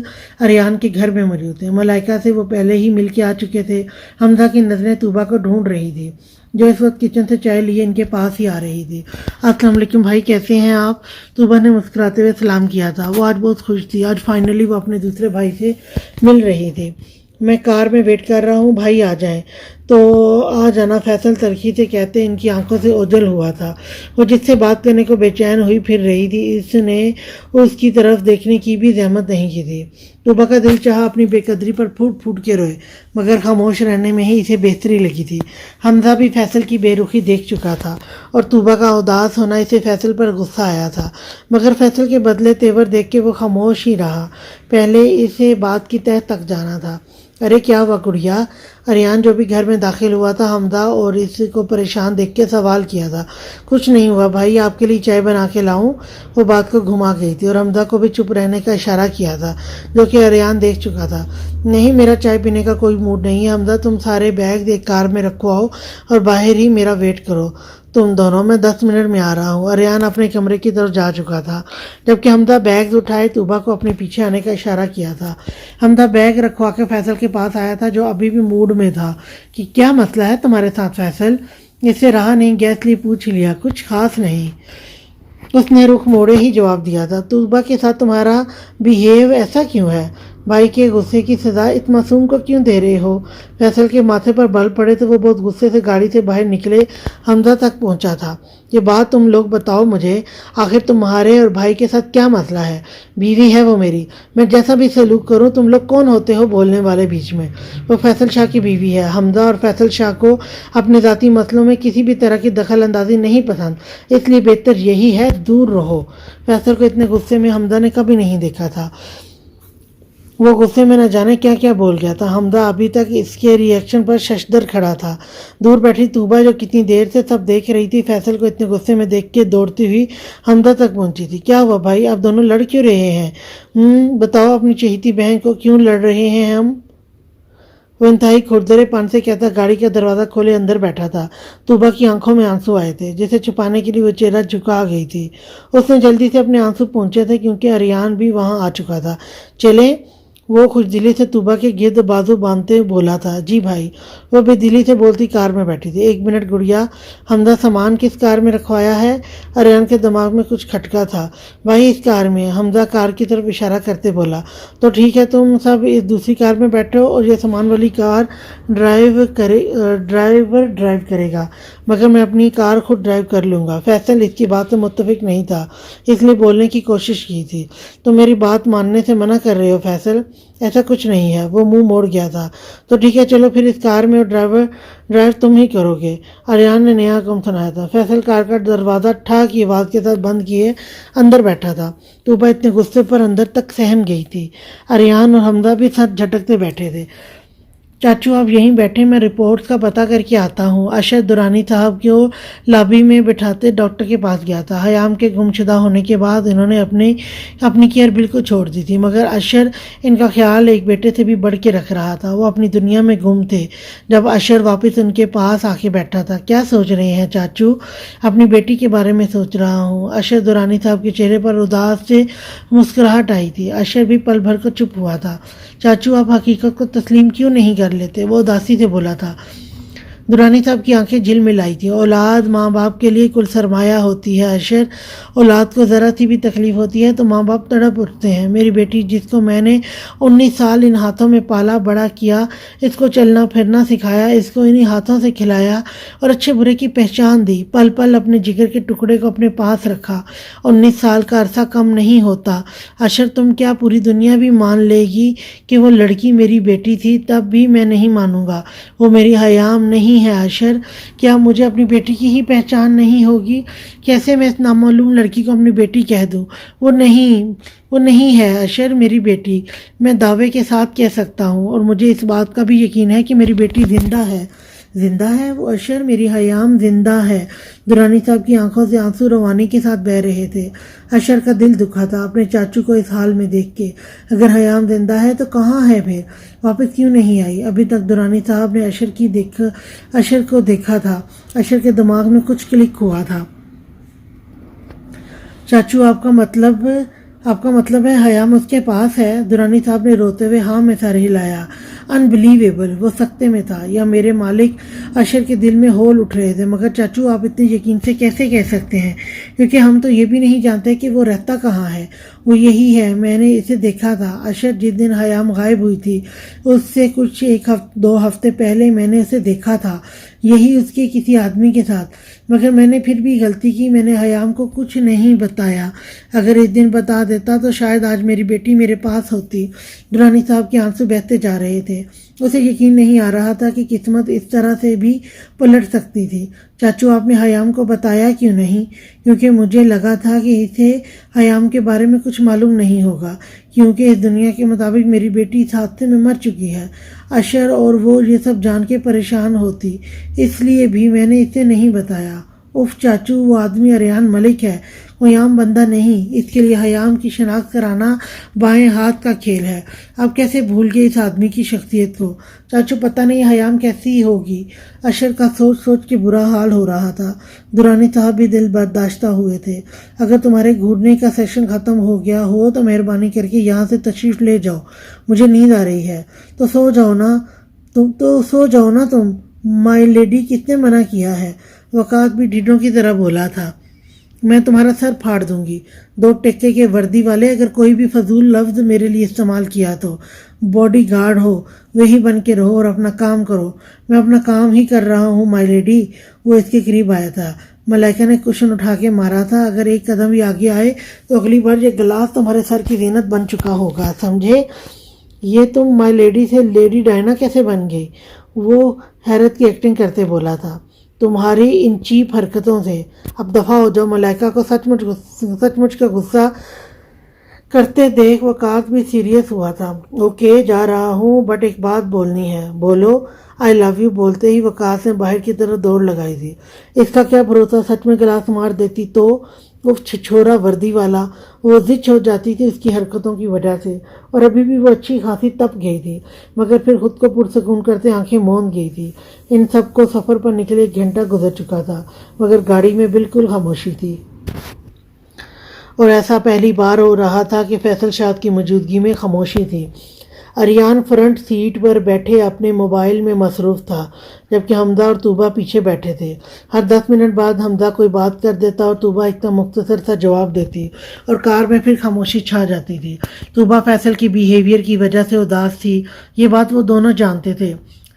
اریان کے گھر میں موجود تھے۔ ملائکہ سے وہ پہلے ہی مل کے آ چکے تھے۔ حمزہ کی نظریں طوبہ کو ڈھونڈ رہی تھی، جو اس وقت کچن سے چائے لیے ان کے پاس ہی آ رہی تھی۔ السلام علیکم بھائی، کیسے ہیں آپ؟ طوبہ نے مسکراتے ہوئے سلام کیا تھا۔ وہ آج بہت خوش تھی، آج فائنلی وہ اپنے دوسرے بھائی سے مل رہی تھی۔ میں کار میں ویٹ کر رہا ہوں، بھائی آ جائیں تو آ جانا، فیصل تلخی سے کہتے ان کی آنکھوں سے اوجھل ہوا تھا۔ وہ جس سے بات کرنے کو بے چین ہوئی پھر رہی تھی، اس نے اس کی طرف دیکھنے کی بھی زحمت نہیں کی تھی۔ طوبہ کا دل چاہا اپنی بے قدری پر پھوٹ پھوٹ کے روئے، مگر خاموش رہنے میں ہی اسے بہتری لگی تھی۔ حمزہ بھی فیصل کی بے رخی دیکھ چکا تھا اور طوبہ کا اداس ہونا اسے فیصل پر غصہ آیا تھا، مگر فیصل کے بدلے تیور دیکھ کے وہ خاموش ہی رہا۔ پہلے اسے بات کی تہہ تک جانا تھا۔ ارے کیا ہوا گڑیا؟ اریان جو بھی گھر میں داخل ہوا تھا، حمزہ اور اس کو پریشان دیکھ کے سوال کیا تھا۔ کچھ نہیں ہوا بھائی، آپ کے لیے چائے بنا کے لاؤں؟ وہ بات کو گھما گئی تھی اور حمزہ کو بھی چپ رہنے کا اشارہ کیا تھا، جو کہ اریان دیکھ چکا تھا۔ نہیں، میرا چائے پینے کا کوئی موڈ نہیں ہے حمزہ، تم سارے بیگ ایک کار میں رکھو آؤ اور باہر ہی میرا ویٹ کرو تم دونوں، میں 10 منٹ میں آ رہا ہوں۔ اریان اپنے کمرے کی طرف جا چکا تھا، جبکہ حمزہ بیگز اٹھائے طوبہ کو اپنے پیچھے آنے کا اشارہ کیا تھا۔ حمزہ بیگ رکھوا کے فیصل کے پاس آیا تھا، جو ابھی بھی موڈ میں تھا کہ کیا مسئلہ ہے تمہارے ساتھ فیصل؟ اس سے رہا نہیں، گیس لیے پوچھ لیا۔ کچھ خاص نہیں، اس نے رخ موڑے ہی جواب دیا تھا۔ طوبہ کے ساتھ تمہارا بیہیو ایسا کیوں ہے؟ بھائی کے غصے کی سزا اس معصوم کو کیوں دے رہے ہو؟ فیصل کے ماتھے پر بل پڑے تو وہ بہت غصے سے گاڑی سے باہر نکلے حمزہ تک پہنچا تھا۔ یہ بات تم لوگ بتاؤ مجھے، آخر تمہارے اور بھائی کے ساتھ کیا مسئلہ ہے؟ بیوی ہے وہ میری، میں جیسا بھی سلوک کروں تم لوگ کون ہوتے ہو بولنے والے بیچ میں؟ وہ فیصل شاہ کی بیوی ہے۔ حمزہ اور فیصل شاہ کو اپنے ذاتی مسئلوں میں کسی بھی طرح کی دخل اندازی نہیں پسند، اس لیے بہتر یہی ہے دور رہو۔ فیصل کو اتنے غصے میں حمزہ نے کبھی نہیں دیکھا تھا۔ وہ غصے میں نہ جانے کیا کیا بول گیا تھا۔ حمزہ ابھی تک اس کے ری ایکشن پر ششدر کھڑا تھا۔ دور بیٹھی طوبہ جو کتنی دیر سے سب دیکھ رہی تھی، فیصل کو اتنے غصے میں دیکھ کے دوڑتی ہوئی حمزہ تک پہنچی تھی۔ کیا ہوا بھائی، آپ دونوں لڑ کیوں رہے ہیں؟ بتاؤ اپنی چہیتی بہن کو، کیوں لڑ رہے ہیں ہم؟ وہ انتہائی کھردرے پن سے کہتا گاڑی کا دروازہ کھولے اندر بیٹھا تھا۔ طوبہ کی آنکھوں میں آنسو آئے تھے، جسے چھپانے کے لیے وہ چہرہ جھکا گئی تھی۔ اس نے جلدی سے اپنے آنسو پونچھے تھے کیونکہ اریان بھی وہاں آ چکا تھا۔ چلیں؟ وہ خوش دلی سے طوبہ کے گرد بازو باندھتے ہوئے بولا تھا۔ جی بھائی، وہ بے دلی سے بولتی کار میں بیٹھی تھی۔ 1 منٹ گڑیا، حمزہ سامان کس کار میں رکھوایا ہے؟ اریان کے دماغ میں کچھ کھٹکا تھا۔ بھائی اس کار میں، حمزہ کار کی طرف اشارہ کرتے بولا۔ تو ٹھیک ہے، تم سب اس دوسری کار میں بیٹھو اور یہ سامان والی کار ڈرائیور ڈرائیو کرے گا، مگر میں اپنی کار خود ڈرائیو کر لوں گا۔ فیصل اس کی بات سے متفق نہیں تھا، اس لیے بولنے کی کوشش کی تھی۔ تم میری بات ماننے سے منع کر رہے ہو فیصل؟ ایسا کچھ نہیں ہے، وہ منہ موڑ گیا تھا۔ تو ٹھیک ہے چلو پھر، اس کار میں ڈرائیو تم ہی کرو گے، اریان نے نیا حکم سنایا تھا۔ فیصل کار کا دروازہ ٹھا کی آواز کے ساتھ بند کیے اندر بیٹھا تھا۔ طوبہ اتنے غصے پر اندر تک سہم گئی تھی۔ اریان اور حمزہ بھی ساتھ جھٹکتے بیٹھے تھے۔ چاچو آپ یہیں بیٹھے، میں رپورٹس کا پتہ کر کے آتا ہوں۔ اشر درانی صاحب کو لابی میں بٹھاتے ڈاکٹر کے پاس گیا تھا۔ حیام کے گمشدہ ہونے کے بعد انہوں نے اپنی کیئر بالکل چھوڑ دی تھی، مگر اشر ان کا خیال ایک بیٹے سے بھی بڑھ کے رکھ رہا تھا۔ وہ اپنی دنیا میں گم تھے جب اشر واپس ان کے پاس آ کے بیٹھا تھا۔ کیا سوچ رہے ہیں چاچو؟ اپنی بیٹی کے بارے میں سوچ رہا ہوں۔ اشر درانی صاحب کے چہرے پر اداس سے مسکراہٹ آئی تھی۔ اشر بھی پل بھر کو چپ ہوا تھا۔ چاچو آپ حقیقت کو تسلیم کیوں نہیں کر لیتے؟ وہ اداسی سے بولا تھا۔ درانی صاحب کی آنکھیں جھل ملائی تھیں۔ اولاد ماں باپ کے لیے کل سرمایہ ہوتی ہے اشر۔ اولاد کو ذرا سی بھی تکلیف ہوتی ہے تو ماں باپ تڑپ اٹھتے ہیں۔ میری بیٹی جس کو میں نے 19 سال ان ہاتھوں میں پالا بڑا کیا، اس کو چلنا پھرنا سکھایا، اس کو انہی ہاتھوں سے کھلایا اور اچھے برے کی پہچان دی، پل پل اپنے جگر کے ٹکڑے کو اپنے پاس رکھا۔ 19 سال کا عرصہ کم نہیں ہوتا اشر۔ تم کیا پوری دنیا بھی مان لے گی کہ وہ لڑکی میری بیٹی تھی؟ تب بھی میں نہیں مانوں گا۔ وہ میری حیام نہیں ہے اشر۔ کیا مجھے اپنی بیٹی کی ہی پہچان نہیں ہوگی؟ کیسے میں اس نامعلوم لڑکی کو اپنی بیٹی کہہ دوں؟ وہ نہیں ہے اشر میری بیٹی۔ میں دعوے کے ساتھ کہہ سکتا ہوں، اور مجھے اس بات کا بھی یقین ہے کہ میری بیٹی زندہ ہے۔ زندہ ہے وہ اشر؟ میری حیام زندہ ہے۔ درانی صاحب کی آنکھوں سے آنسو روانی کے ساتھ بہہ رہے تھے۔ اشر کا دل دکھا تھا اپنے چاچو کو اس حال میں دیکھ کے۔ اگر حیام زندہ ہے تو کہاں ہے پھر؟ واپس کیوں نہیں آئی؟ ابھی تک درانی صاحب نے اشر کو دیکھا تھا۔ اشر کے دماغ میں کچھ کلک ہوا تھا۔ چاچو آپ کا مطلب ہے حیام اس کے پاس ہے؟ درانی صاحب نے روتے ہوئے ہاں میں سر ہلایا۔ انبلیویبل، وہ سکتے میں تھا یا میرے مالک؟ اشر کے دل میں ہول اٹھ رہے تھے۔ مگر چاچو آپ اتنے یقین سے کیسے کہہ سکتے ہیں؟ کیونکہ ہم تو یہ بھی نہیں جانتے کہ وہ رہتا کہاں ہے۔ وہ یہی ہے، میں نے اسے دیکھا تھا اشر۔ جس دن حیام غائب ہوئی تھی اس سے کچھ 1-2 ہفتے پہلے میں نے اسے دیکھا تھا، یہی اس کے کسی آدمی کے ساتھ۔ مگر میں نے پھر بھی غلطی کی، میں نے حیام کو کچھ نہیں بتایا۔ اگر اس دن بتا دیتا تو شاید آج میری بیٹی میرے پاس ہوتی۔ درانی صاحب کے آنسو بہتے جا رہے تھے۔ اسے یقین نہیں آ رہا تھا کہ قسمت اس طرح سے بھی پلٹ سکتی تھی۔ چاچو آپ نے حیام کو بتایا کیوں نہیں؟ کیونکہ مجھے لگا تھا کہ اسے حیام کے بارے میں کچھ معلوم نہیں ہوگا، کیونکہ اس دنیا کے مطابق میری بیٹی اس حادثے میں مر چکی ہے اشر، اور وہ یہ سب جان کے پریشان ہوتی، اس لیے بھی میں نے اسے نہیں بتایا۔ اف چاچو، وہ آدمی اریان ملک ہے، کوئی عام بندہ نہیں۔ اس کے لیے حیام کی شناخت کرانا بائیں ہاتھ کا کھیل ہے۔ آپ کیسے بھول گئے اس آدمی کی شخصیت کو؟ چاچو پتہ نہیں حیام کیسی ہوگی۔ اشر کا سوچ سوچ کے برا حال ہو رہا تھا۔ درانی صاحب بھی دل برداشتہ ہوئے تھے۔ اگر تمہارے گھوڑنے کا سیشن ختم ہو گیا ہو تو مہربانی کر کے یہاں سے تشریف لے جاؤ، مجھے نیند آ رہی ہے۔ تو سو جاؤ نا تم۔ مائی لیڈی، کس نے منع کیا ہے؟ وقات بھی ڈھیڈوں کی طرح بولا تھا۔ میں تمہارا سر پھاڑ دوں گی۔ 2 ٹکے کے وردی والے، اگر کوئی بھی فضول لفظ میرے لیے استعمال کیا تو باڈی گارڈ ہو وہی بن کے رہو اور اپنا کام کرو۔ میں اپنا کام ہی کر رہا ہوں مائی لیڈی۔ وہ اس کے قریب آیا تھا۔ ملائکہ نے کشن اٹھا کے مارا تھا۔ اگر ایک قدم بھی آگے آئے تو اگلی بار یہ گلاس تمہارے سر کی زینت بن چکا ہوگا، سمجھے؟ یہ تم مائی لیڈی سے لیڈی ڈائنا کیسے بن گئی؟ وہ حیرت کی ایکٹنگ کرتے بولا تھا۔ تمہاری ان چیپ حرکتوں سے۔ اب دفعہ ہو جاؤ۔ ملائکہ کو سچ مچ کا غصہ کرتے دیکھ وقات بھی سیریس ہوا تھا۔ اوکے، جا رہا ہوں، بٹ ایک بات بولنی ہے۔ بولو۔ آئی لو یو بولتے ہی وقاص نے باہر کی طرف دوڑ لگائی تھی۔ اس کا کیا بھروسہ سچ میں گلاس مار دیتی تو؟ وہ چھچھورا وردی والا، وہ زچ ہو جاتی تھی اس کی حرکتوں کی وجہ سے، اور ابھی بھی وہ اچھی خاصی تپ گئی تھی، مگر پھر خود کو پرسکون کرتے آنکھیں موند گئی تھی۔ ان سب کو سفر پر نکلے 1 گھنٹہ گزر چکا تھا، مگر گاڑی میں بالکل خاموشی تھی، اور ایسا پہلی بار ہو رہا تھا کہ فیصل شاد کی موجودگی میں خاموشی تھی۔ اریان فرنٹ سیٹ پر بیٹھے اپنے موبائل میں مصروف تھا، جبکہ حمزہ اور طوبہ پیچھے بیٹھے تھے۔ ہر 10 منٹ بعد حمزہ کوئی بات کر دیتا اور طوبہ اتنا مختصر سا جواب دیتی، اور کار میں پھر خاموشی چھا جاتی تھی۔ طوبہ فیصل کی بیہیویئر کی وجہ سے اداس تھی، یہ بات وہ دونوں جانتے تھے،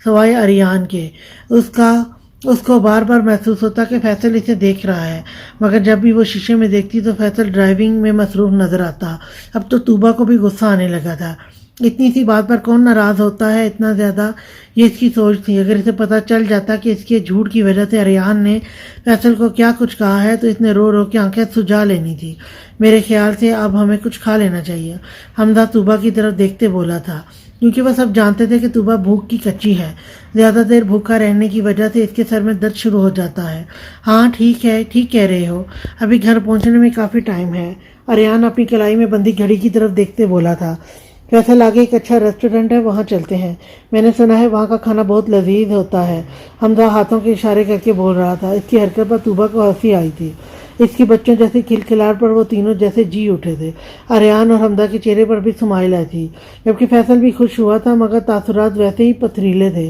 سوائے اریان کے۔ اس کو بار بار محسوس ہوتا کہ فیصل اسے دیکھ رہا ہے، مگر جب بھی وہ شیشے میں دیکھتی تو فیصل ڈرائیونگ میں مصروف نظر آتا۔ اب تو طوبہ کو بھی غصہ آنے لگا تھا۔ اتنی سی بات پر کون ناراض ہوتا ہے اتنا زیادہ؟ یہ اس کی سوچ تھی۔ اگر اسے پتہ چل جاتا کہ اس کے جھوٹ کی وجہ سے اریان نے فیصل کو کیا کچھ کہا ہے تو اس نے رو رو کے آنکھیں سجا لینی تھی۔ میرے خیال سے اب ہمیں کچھ کھا لینا چاہیے، حمزہ طوبہ کی طرف دیکھتے بولا تھا، کیونکہ وہ سب جانتے تھے کہ طوبہ بھوک کی کچی ہے۔ زیادہ دیر بھوکا رہنے کی وجہ سے اس کے سر میں درد شروع ہو جاتا ہے۔ ہاں ٹھیک ہے، ٹھیک کہہ رہے ہو، ابھی گھر پہنچنے میں کافی ٹائم ہے۔ اریان اپنی کلائی میں بندھی گھڑی کی طرف دیکھتے بولا تھا۔ فیصل آگے ایک اچھا ریسٹورینٹ ہے، وہاں چلتے ہیں، میں نے سنا ہے وہاں کا کھانا بہت لذیذ ہوتا ہے۔ حمزہ ہاتھوں کے اشارے کر کے بول رہا تھا۔ اس کی حرکت پر طوبہ کو ہنسی آئی تھی۔ اس کی بچوں جیسے کھلکھلاہٹ پر وہ تینوں جیسے جی اٹھے تھے۔ اریان اور حمزہ کے چہرے پر بھی سمائل آئی تھی، جبکہ فیصل بھی خوش ہوا تھا، مگر تاثرات ویسے ہی پتھریلے تھے۔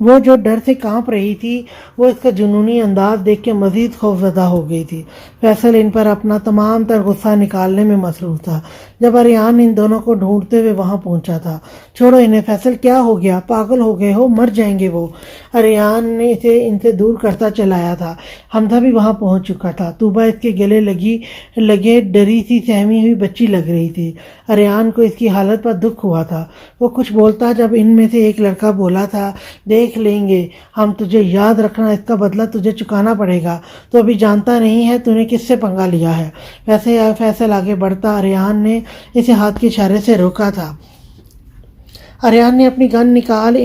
وہ جو ڈر سے کانپ رہی تھی وہ اس کا جنونی انداز دیکھ کے مزید خوفزدہ ہو گئی تھی۔ فیصل ان پر اپنا تمام تر غصہ نکالنے میں مصروف تھا جب اریان ان دونوں کو ڈھونڈتے ہوئے وہاں پہنچا تھا۔ چھوڑو انہیں فیصل، کیا ہو گیا؟ پاگل ہو گئے ہو؟ مر جائیں گے وہ۔ اریان نے اسے ان سے دور کرتا چلایا تھا۔ حمزہ بھی وہاں پہنچ چکا تھا۔ طوبہ اس کے گلے لگے ڈری سی سہمی ہوئی بچی لگ رہی تھی۔ اریان کو اس کی حالت پر دکھ ہوا تھا۔ وہ کچھ بولتا جب ان میں سے ایک لڑکا بولا تھا، دیکھ لیں گے ہم تجھے، یاد رکھنا اس کا بدلہ تجھے چکانا پڑے گا۔ تو ابھی جانتا نہیں ہے تو نے کس سے پنگا لیا ہے۔ ویسے فیصل آگے بڑھتا اریان نے اسے ہاتھ کے اشارے سے روکا تھا۔ اریان نے اپنی گن نکال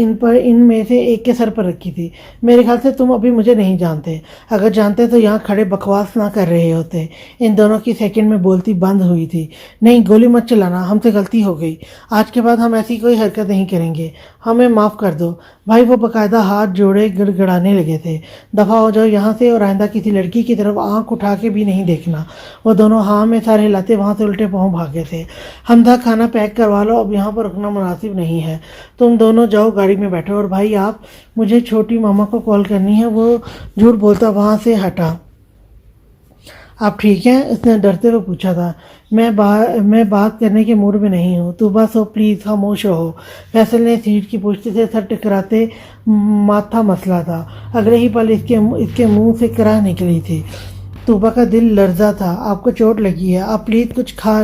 ان میں سے ایک کے سر پر رکھی تھی۔ میرے خیال سے تم ابھی مجھے نہیں جانتے، اگر جانتے تو یہاں کھڑے بکواس نہ کر رہے ہوتے۔ ان دونوں کی سیکنڈ میں بولتی بند ہوئی تھی۔ نہیں، گولی مت چلانا، ہم سے غلطی ہو گئی، آج کے بعد ہم ایسی کوئی حرکت نہیں کریں گے، ہمیں معاف کر دو۔ بھائی وہ باقاعدہ ہاتھ جوڑے گڑ گڑانے لگے تھے۔ دفعہ ہو جاؤ یہاں سے، اور آئندہ کسی لڑکی کی طرف آنکھ اٹھا کے بھی نہیں دیکھنا۔ وہ دونوں ہاں میں سر ہلاتے وہاں سے الٹے پاؤں بھاگے تھے۔ حمزہ کھانا پیک کروا لو، اب یہاں پر رکنا مناسب نہیں ہے، تم دونوں جاؤ گاڑی میں بیٹھو، اور بھائی آپ، مجھے چھوٹی ماما کو کال کرنی ہے۔ وہ جھوٹ بولتا وہاں سے ہٹا۔ آپ ٹھیک ہیں؟ اس نے ڈرتے ہوئے پوچھا تھا۔ میں بات کرنے کے موڈ میں نہیں ہوں۔ طوبہ سو پلیز خاموش رہو۔ فیصل نے سیٹ کی پشت سے سر ٹکراتے ماتھا مسلا تھا۔ اگلے ہی پل اس کے منہ سے کرا نکلی تھی۔ طوبہ کا دل لرزا تھا۔ آپ کو چوٹ لگی ہے، آپ پلیز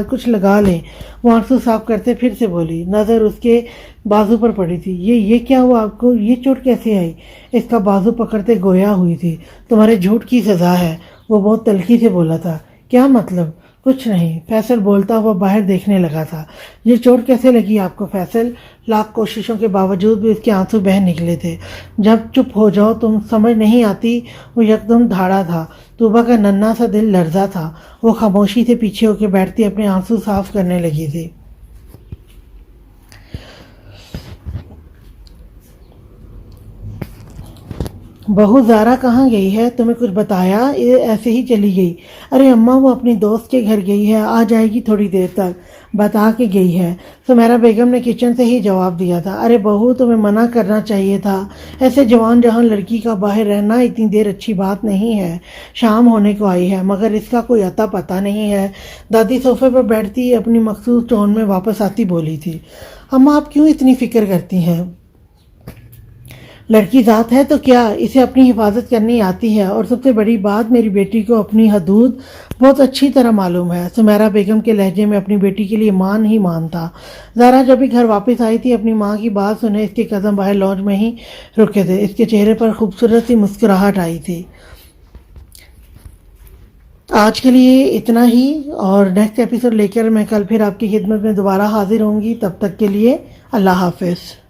کچھ لگا لیں۔ وہ آنسو صاف کرتے پھر سے بولی۔ نظر اس کے بازو پر پڑی تھی۔ یہ کیا ہوا آپ کو؟ یہ چوٹ کیسے آئی؟ اس کا بازو پکڑتے گویا ہوئی تھی۔ تمہارے جھوٹ کی سزا ہے، وہ بہت تلخی سے بولا تھا۔ کیا مطلب؟ کچھ نہیں، فیصل بولتا ہوا باہر دیکھنے لگا تھا۔ یہ چوٹ کیسے لگی آپ کو فیصل؟ لاکھ کوششوں کے باوجود بھی اس کے آنسو بہہ نکلے تھے۔ جب چپ ہو جاؤ تم، سمجھ نہیں آتی؟ وہ یکدم دھاڑا تھا۔ طوبہ کا ننھا سا دل لرزا تھا۔ وہ خاموشی سے پیچھے ہو کے بیٹھتی اپنے آنسو صاف کرنے لگی تھی۔ بہو زارا کہاں گئی ہے؟ تمہیں کچھ بتایا؟ ایسے ہی چلی گئی؟ ارے اماں وہ اپنی دوست کے گھر گئی ہے، آ جائے گی تھوڑی دیر تک، بتا کے گئی ہے، سمیرہ بیگم نے کچن سے ہی جواب دیا تھا۔ ارے بہو تمہیں منع کرنا چاہیے تھا، ایسے جوان جہاں لڑکی کا باہر رہنا اتنی دیر اچھی بات نہیں ہے۔ شام ہونے کو آئی ہے مگر اس کا کوئی اتا پتہ نہیں ہے۔ دادی صوفے پر بیٹھتی اپنی مخصوص ٹون میں واپس آتی بولی تھی۔ اماں آپ کیوں اتنی فکر کرتی ہیں؟ لڑکی ذات ہے تو کیا، اسے اپنی حفاظت کرنی آتی ہے، اور سب سے بڑی بات میری بیٹی کو اپنی حدود بہت اچھی طرح معلوم ہے۔ سمیرہ بیگم کے لہجے میں اپنی بیٹی کے لیے مان ہی مان تھا۔ زارا جب بھی گھر واپس آئی تھی اپنی ماں کی بات سنے اس کے قدم باہر لانج میں ہی رکے تھے۔ اس کے چہرے پر خوبصورت سی مسکراہٹ آئی تھی۔ آج کے لیے اتنا ہی، اور نیکسٹ ایپیسوڈ لے کر میں کل پھر آپ کی خدمت میں دوبارہ حاضر ہوں گی۔ تب تک کے لیے اللہ حافظ۔